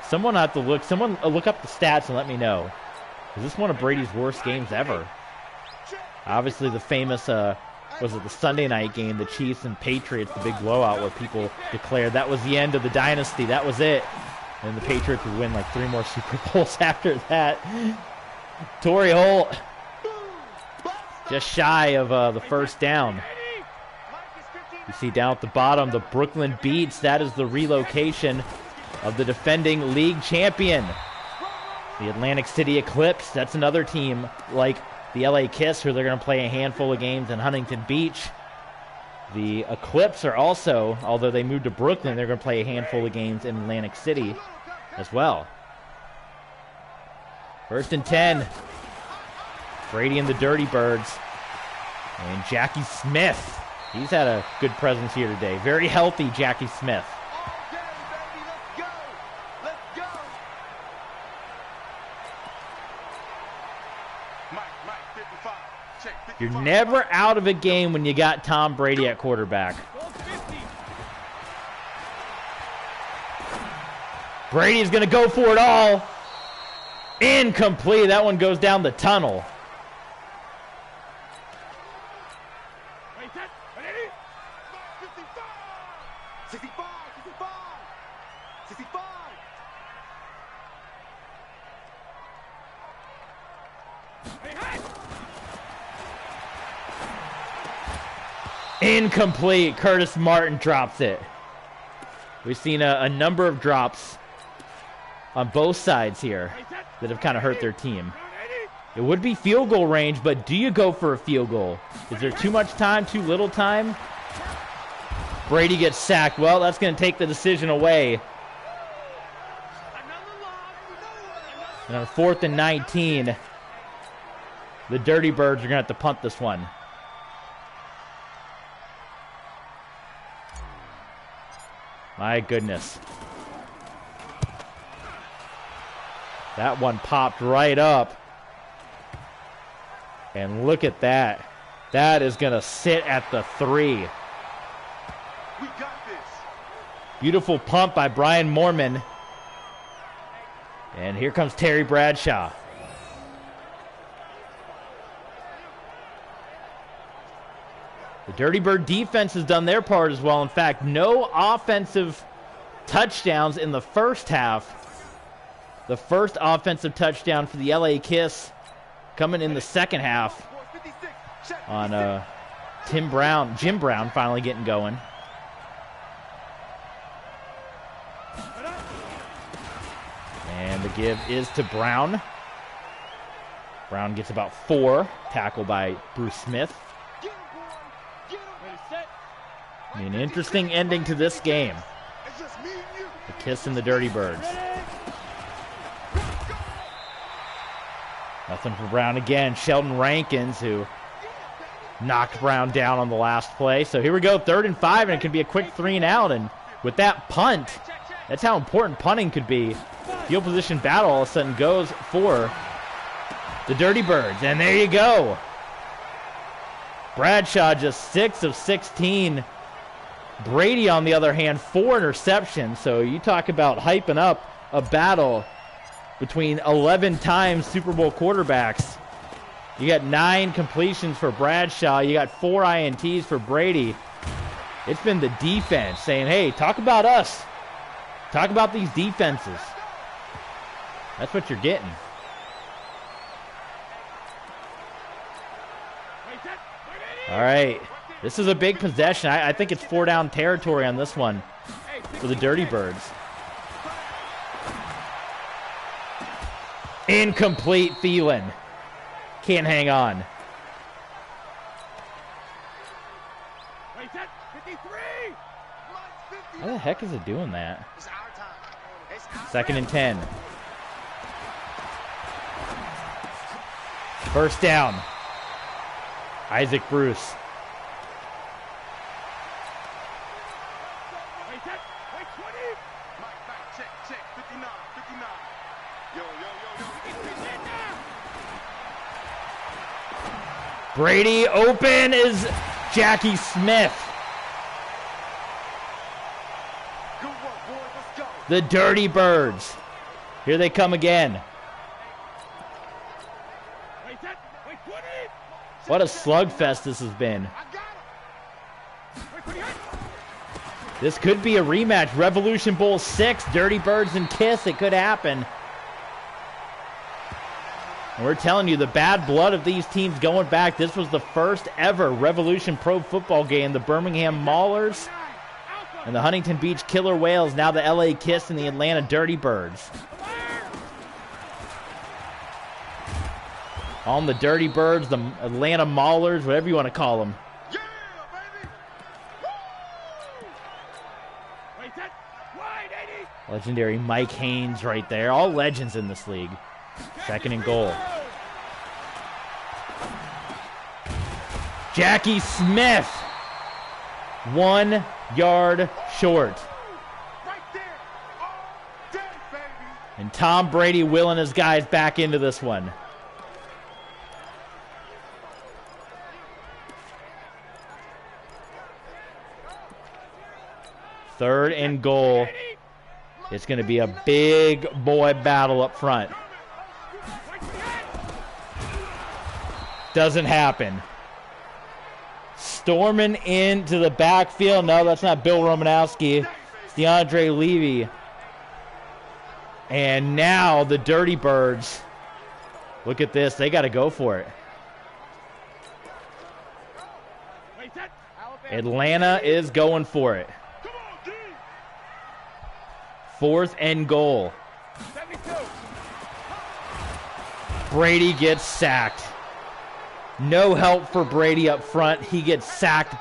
Someone have to look. Someone look up the stats and let me know. Is this one of Brady's worst games ever? Obviously, the famous, was it the Sunday night game, the Chiefs and Patriots, the big blowout where people declared that was the end of the dynasty. That was it. And the Patriots would win like 3 more Super Bowls after that. Torrey Holt, just shy of the first down. You see down at the bottom, the Brooklyn Beats. That is the relocation of the defending league champion. The Atlantic City Eclipse. That's another team like the LA Kiss, who they're going to play a handful of games in Huntington Beach. The Eclipse are also, although they moved to Brooklyn, they're going to play a handful of games in Atlantic City as well. 1st and 10. Brady and the Dirty Birds. And Jackie Smith. He's had a good presence here today. Very healthy Jackie Smith. You're never out of a game when you got Tom Brady at quarterback. Brady's going to go for it all. Incomplete. That one goes down the tunnel. Wait, set, ready? 55! 65! 65! 65! Incomplete. Curtis Martin drops it. We've seen a number of drops on both sides here that have kind of hurt their team. It would be field goal range, but do you go for a field goal? Is there too much time, too little time? Brady gets sacked. Well, that's going to take the decision away. And on 4th and 19, the Dirty Birds are going to have to punt this one. My goodness. That one popped right up. And look at that. That is going to sit at the 3. We got this. Beautiful punt by Brian Moorman. And here comes Terry Bradshaw. The Dirty Bird defense has done their part as well. In fact, no offensive touchdowns in the first half. The first offensive touchdown for the LA Kiss coming in the second half on Jim Brown finally getting going. And the give is to Brown. Brown gets about 4, tackled by Bruce Smith. An interesting ending to this game. The Kiss and the Dirty Birds. Nothing for Brown again. Sheldon Rankins, who knocked Brown down on the last play. So here we go, 3rd and 5, and it could be a quick 3 and out. And with that punt, that's how important punting could be. Field position battle all of a sudden goes for the Dirty Birds. And there you go. Bradshaw just 6 of 16. Brady, on the other hand, 4 interceptions. So you talk about hyping up a battle between 11-time Super Bowl quarterbacks. You got 9 completions for Bradshaw. You got 4 INTs for Brady. It's been the defense saying, hey, talk about us. Talk about these defenses. That's what you're getting. All right. This is a big possession. I think it's 4 down territory on this one for the Dirty Birds. Incomplete. Thielen can't hang on. How the heck is it doing that? 2nd and 10. First down. Isaac Bruce. Brady open is Jackie Smith. The Dirty Birds. Here they come again. What a slugfest this has been. This could be a rematch. Revolution Bowl 6, Dirty Birds and Kiss. It could happen. And we're telling you, the bad blood of these teams going back. This was the first ever Revolution Pro Football game. The Birmingham Maulers and the Huntington Beach Killer Whales. Now the LA Kiss and the Atlanta Dirty Birds. On the Dirty Birds, the Atlanta Maulers, whatever you want to call them. Legendary Mike Haynes right there. All legends in this league. 2nd and goal. Jackie Smith. 1 yard short. And Tom Brady willing his guys back into this one. Third and goal. It's going to be a big boy battle up front. Doesn't happen. Storming into the backfield. No, that's not Bill Romanowski. It's DeAndre Levy. And now the Dirty Birds. Look at this. They got to go for it. Atlanta is going for it. 4th and goal. Brady gets sacked. No help for Brady up front. He gets sacked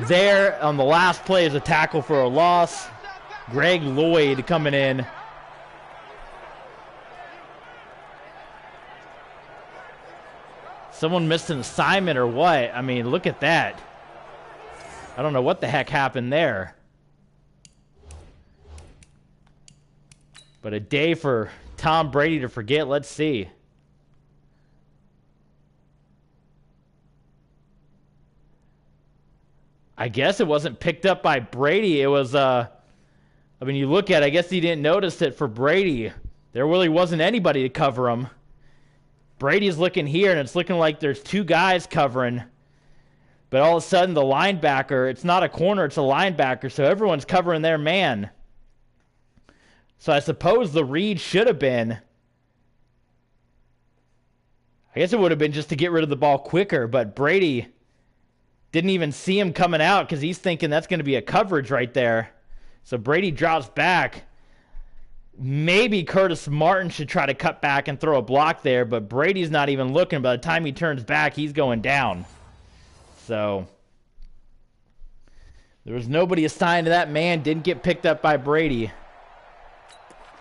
there on the last play as a tackle for a loss. Greg Lloyd coming in. Someone missed an assignment or what? I mean, look at that. I don't know what the heck happened there. But a day for Tom Brady to forget. Let's see. I guess it wasn't picked up by Brady. It was, I mean, you look at it, I guess he didn't notice it for Brady. There really wasn't anybody to cover him. Brady's looking here, and it's looking like there's 2 guys covering. But all of a sudden, the linebacker, it's not a corner, it's a linebacker, so everyone's covering their man. So I suppose the read should have been, I guess it would have been just to get rid of the ball quicker, but Brady didn't even see him coming out because he's thinking that's going to be a coverage right there. So Brady drops back. Maybe Curtis Martin should try to cut back and throw a block there, but Brady's not even looking. By the time he turns back, he's going down. So there was nobody assigned to that man. Didn't get picked up by Brady.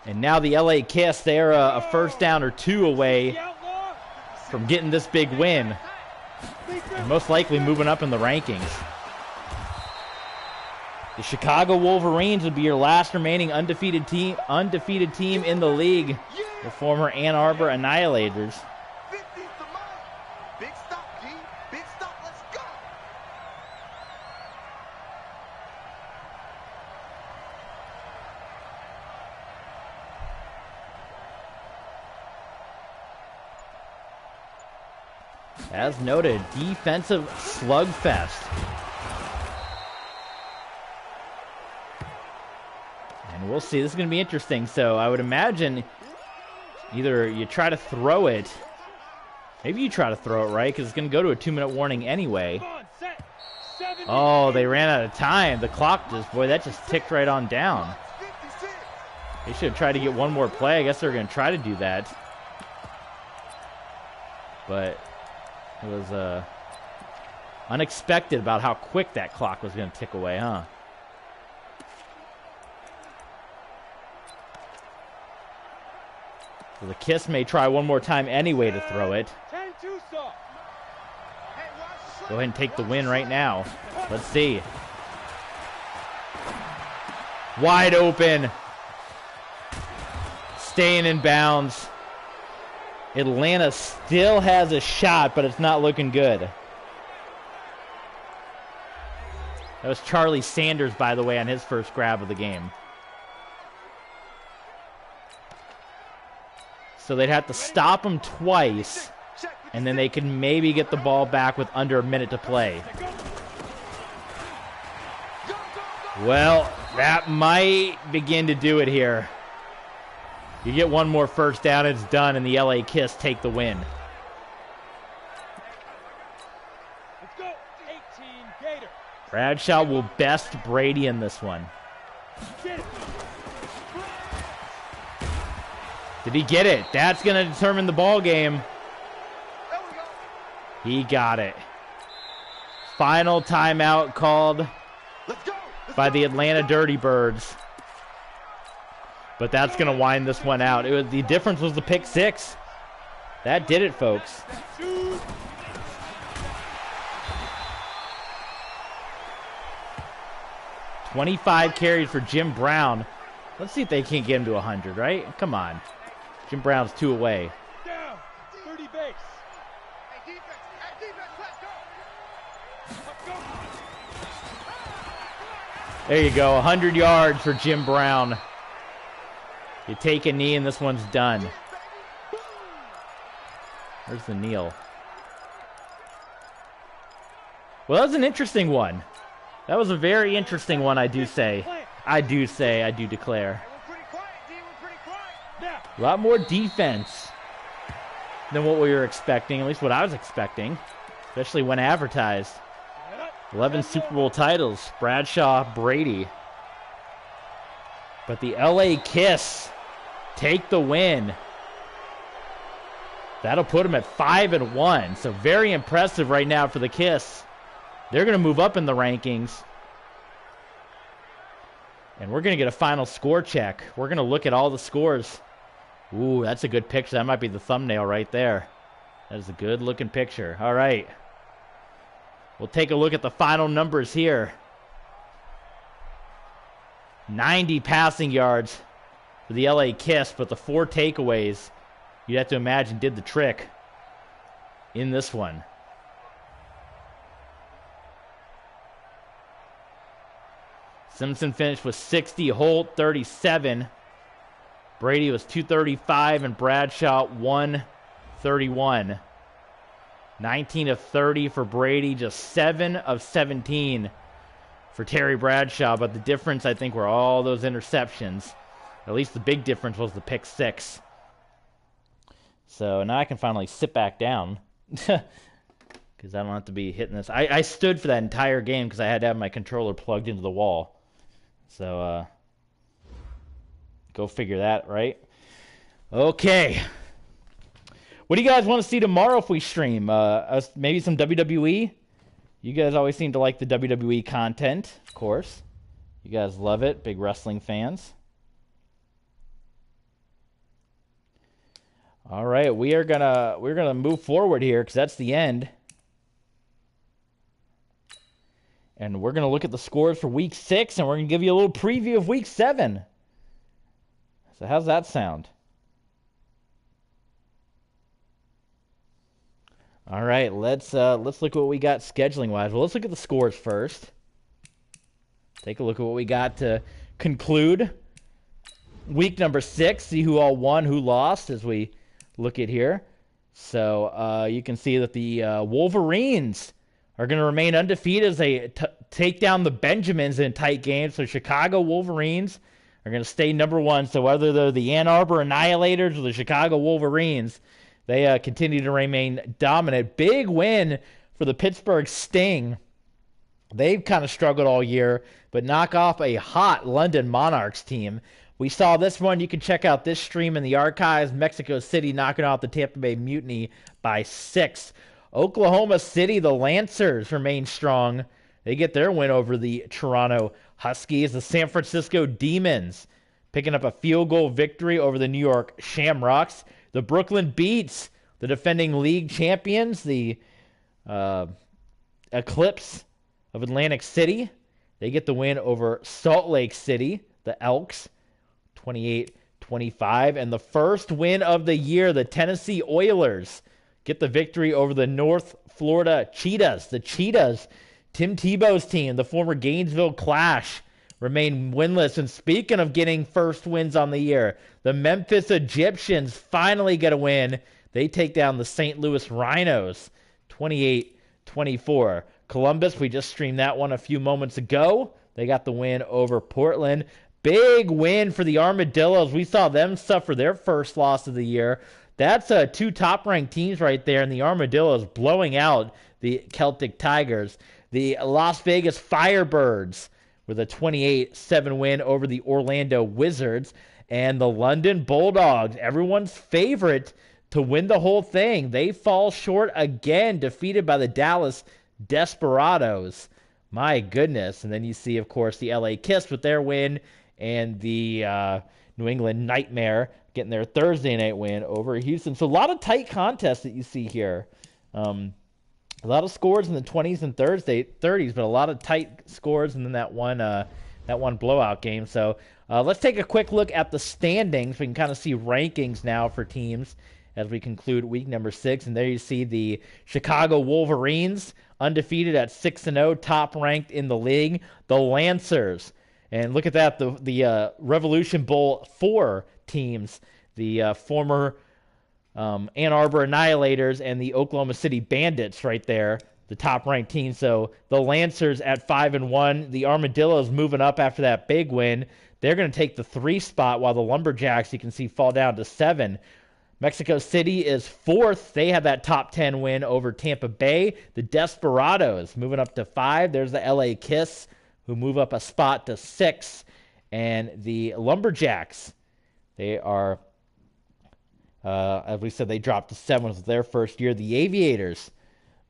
And now the LA Kiss, they're a first down or 2 away from getting this big win. And most likely moving up in the rankings. The Chicago Wolverines would be your last remaining undefeated team in the league. The former Ann Arbor Annihilators. Big stop, G. Big stop. Let's go. As noted, defensive slugfest. And we'll see. This is going to be interesting. So I would imagine either you try to throw it. Maybe you try to throw it, right? Because it's going to go to a 2-minute warning anyway. Oh, they ran out of time. The clock just, boy, that just ticked right on down. They should have tried to get one more play. I guess they're going to try to do that. But it was unexpected about how quick that clock was going to tick away, huh? So the Kiss may try one more time anyway to throw it. Go ahead and take the win right now. Let's see. Wide open. Staying in bounds. Atlanta still has a shot, but it's not looking good. That was Charlie Sanders, by the way, on his first grab of the game. So they'd have to stop him twice, and then they could maybe get the ball back with under a minute to play. Well, that might begin to do it here. You get one more first down, it's done, and the LA Kiss take the win. Let's go. 18 Gator. Bradshaw will best Brady in this one. Did he get it? That's going to determine the ball game. He got it. Final timeout called by the Atlanta Dirty Birds. But that's going to wind this one out. It was, the difference was the pick six. That did it, folks. $25 carries for Jim Brown. Let's see if they can't get him to 100, right? Come on. Jim Brown's 2 away. Down. 30 base. Hey, defense. Hey, defense. Let's go. There you go. 100 yards for Jim Brown. You take a knee and this one's done. Where's the kneel? Well, that was an interesting one. That was a very interesting one, I do say. I do declare. A lot more defense than what we were expecting, at least what I was expecting, especially when advertised. 11 Super Bowl titles, Bradshaw, Brady. But the LA Kiss take the win. That'll put them at 5-1, so very impressive right now for the Kiss. They're going to move up in the rankings. And we're going to get a final score check. We're going to look at all the scores. Ooh, that's a good picture. That might be the thumbnail right there. That is a good-looking picture. All right. We'll take a look at the final numbers here. 90 passing yards for the LA Kiss, but the 4 takeaways, you'd have to imagine, did the trick in this one. Simpson finished with 60, Holt 37. Brady was 235, and Bradshaw 131. 19 of 30 for Brady, just 7 of 17 for Terry Bradshaw. But the difference, I think, were all those interceptions. At least the big difference was the pick 6. So now I can finally sit back down because I don't have to be hitting this. I stood for that entire game because I had to have my controller plugged into the wall. So, go figure that, right? Okay. What do you guys want to see tomorrow if we stream? Maybe some WWE? You guys always seem to like the WWE content, of course. You guys love it, big wrestling fans. All right, we're gonna move forward here because that's the end. And we're going to look at the scores for Week 6, and we're going to give you a little preview of Week 7. So how's that sound? All right, let's look at what we got scheduling-wise. Well, let's look at the scores first. Take a look at what we got to conclude Week number 6, see who all won, who lost as we look at here. So you can see that the Wolverines are going to remain undefeated as they take down the Benjamins in tight games. So Chicago Wolverines are going to stay number 1. So whether they're the Ann Arbor Annihilators or the Chicago Wolverines, they continue to remain dominant. Big win for the Pittsburgh Sting. They've kind of struggled all year, but knock off a hot London Monarchs team. We saw this one. You can check out this stream in the archives. Mexico City knocking out the Tampa Bay Mutiny by 6. Oklahoma City, the Lancers remain strong. They get their win over the Toronto Huskies. The San Francisco Demons picking up a field goal victory over the New York Shamrocks. The Brooklyn Beats, the defending league champions, the Eclipse of Atlantic City. They get the win over Salt Lake City, the Elks, 28-25. And the first win of the year, the Tennessee Oilers get the victory over the North Florida Cheetahs. The Cheetahs, Tim Tebow's team, the former Gainesville Clash, remain winless. And speaking of getting first wins on the year, the Memphis Egyptians finally get a win. They take down the St. Louis Rhinos, 28-24. Columbus, we just streamed that one a few moments ago. They got the win over Portland. Big win for the Armadillos. We saw them suffer their first loss of the year. That's 2 top-ranked teams right there, and the Armadillos blowing out the Celtic Tigers. The Las Vegas Firebirds with a 28-7 win over the Orlando Wizards. And the London Bulldogs, everyone's favorite to win the whole thing. They fall short again, defeated by the Dallas Desperados. My goodness. And then you see, of course, the LA Kiss with their win, and the New England Nightmare getting their Thursday night win over Houston. So a lot of tight contests that you see here. A lot of scores in the 20s and 30s, but a lot of tight scores, and then that one blowout game. So let's take a quick look at the standings. We can kind of see rankings now for teams as we conclude week number 6. And there you see the Chicago Wolverines, undefeated at 6-0, top ranked in the league. The Lancers, and look at that, the Revolution Bowl 4 teams, the former Ann Arbor Annihilators and the Oklahoma City Bandits right there. the top-ranked team. So the Lancers at 5-1. The Armadillos moving up after that big win. They're going to take the 3 spot, while the Lumberjacks, you can see, fall down to 7. Mexico City is 4th. They have that top 10 win over Tampa Bay. The Desperados moving up to 5. There's the LA Kiss, who move up a spot to 6. And the Lumberjacks, they are, as we said, they dropped to 7th with their first year. The Aviators,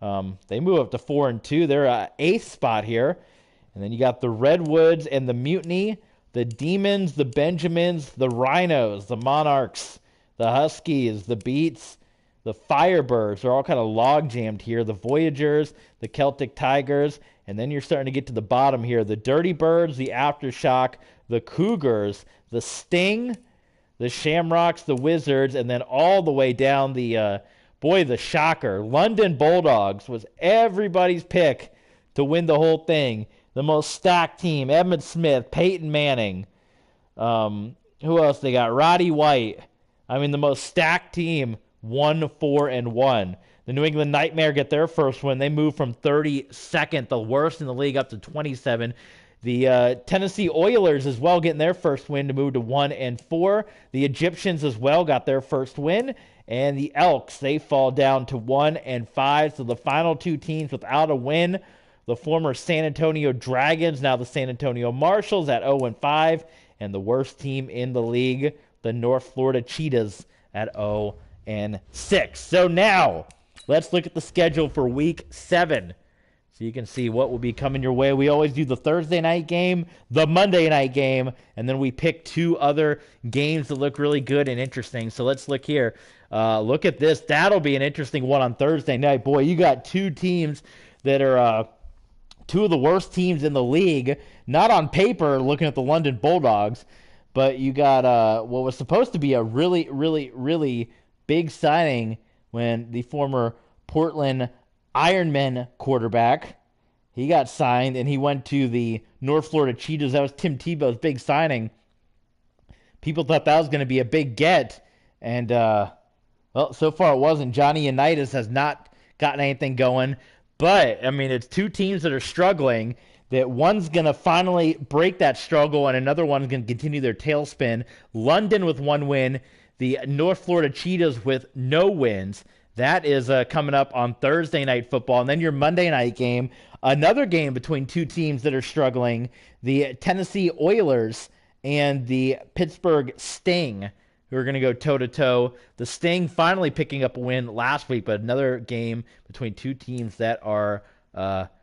they move up to 4-2. They're 8th spot here. And then you got the Redwoods and the Mutiny, the Demons, the Benjamins, the Rhinos, the Monarchs, the Huskies, the Beats, the Firebirds are all kind of log-jammed here. The Voyagers, the Celtic Tigers, and then you're starting to get to the bottom here. The Dirty Birds, the Aftershock, the Cougars, the Sting, the Shamrocks, the Wizards, and then all the way down the, the shocker. London Bulldogs was everybody's pick to win the whole thing. The most stacked team, Emmitt Smith, Peyton Manning. Who else they got? Roddy White. I mean, the most stacked team, 1-4-1. The New England Nightmare get their first win. They move from 32nd, the worst in the league, up to 27. The Tennessee Oilers as well getting their first win to move to 1-4. The Egyptians as well got their first win. And the Elks, they fall down to 1-5. So the final 2 teams without a win, the former San Antonio Dragons, now the San Antonio Marshals at 0-5. And the worst team in the league, the North Florida Cheetahs at 0-6. So now, let's look at the schedule for Week 7. So you can see what will be coming your way. We always do the Thursday night game, the Monday night game, and then we pick 2 other games that look really good and interesting. So let's look here. Look at this. That'll be an interesting one on Thursday night. Boy, you got 2 teams that are 2 of the worst teams in the league. Not on paper, looking at the London Bulldogs, but you got what was supposed to be a really, really, really big signing when the former Portland Ironmen quarterback, he got signed, and he went to the North Florida Cheetahs. That was Tim Tebow's big signing. People thought that was going to be a big get, and, so far it wasn't. Johnny Unitas has not gotten anything going, but, I mean, it's 2 teams that are struggling, that one's going to finally break that struggle, and another one's going to continue their tailspin. London with 1 win, the North Florida Cheetahs with no wins. That is coming up on Thursday Night Football. And then your Monday night game, another game between 2 teams that are struggling, the Tennessee Oilers and the Pittsburgh Sting, who are going to go toe-to-toe. The Sting finally picking up a win last week, but another game between 2 teams that are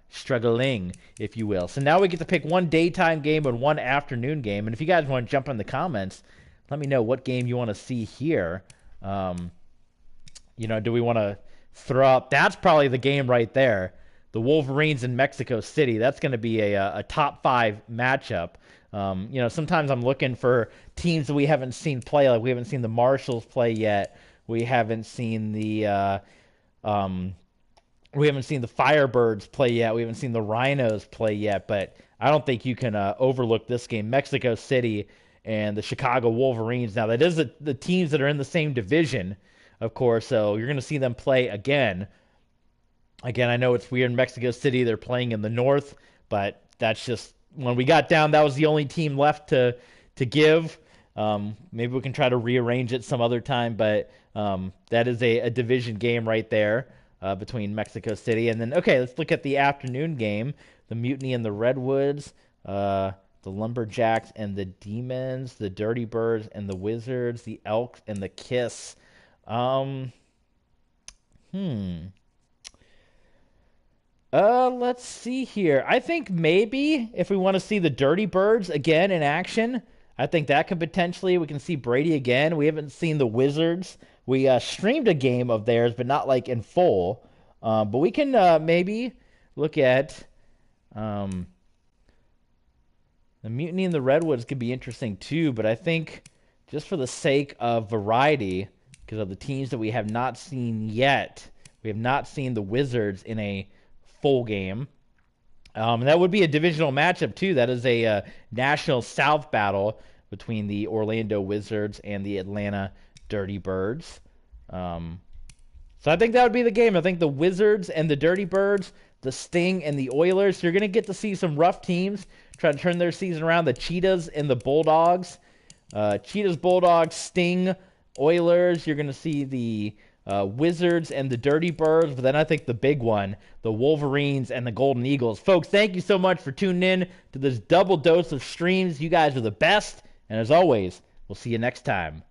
struggling, if you will. So now we get to pick 1 daytime game and 1 afternoon game. And if you guys want to jump in the comments, let me know what game you want to see here. Do we want to throw up? That's probably the game right there. The Wolverines in Mexico City. That's going to be a top 5 matchup. Sometimes I'm looking for teams that we haven't seen play. Like we haven't seen the Marshals play yet. We haven't seen the Firebirds play yet. We haven't seen the Rhinos play yet. But I don't think you can overlook this game. Mexico City and the Chicago Wolverines. Now, that is the teams that are in the same division, of course, so you're going to see them play again. Again, I know it's weird in Mexico City. They're playing in the north, but that's just, when we got down, that was the only team left to give. Maybe we can try to rearrange it some other time, but that is a division game right there between Mexico City. And then, okay, let's look at the afternoon game. The Mutiny and the Redwoods, the Lumberjacks and the Demons, the Dirty Birds and the Wizards, the Elks and the Kiss. Let's see here. I think maybe if we want to see the Dirty Birds again in action, I think that could potentially, we can see Brady again. We haven't seen the Wizards. We streamed a game of theirs, but not like in full. But we can maybe look at the Mutiny and the Redwoods could be interesting too, but I think just for the sake of variety, because of the teams that we have not seen yet, we have not seen the Wizards in a full game. That would be a divisional matchup too. That is a National South battle between the Orlando Wizards and the Atlanta Dirty Birds. So I think that would be the game. I think the Wizards and the Dirty Birds, the Sting and the Oilers. You're going to get to see some rough teams try to turn their season around. The Cheetahs and the Bulldogs. Cheetahs, Bulldogs, Sting, Oilers. You're going to see the Wizards and the Dirty Birds. But then I think the big one, the Wolverines and the Golden Eagles. Folks, thank you so much for tuning in to this double dose of streams. You guys are the best. And as always, we'll see you next time.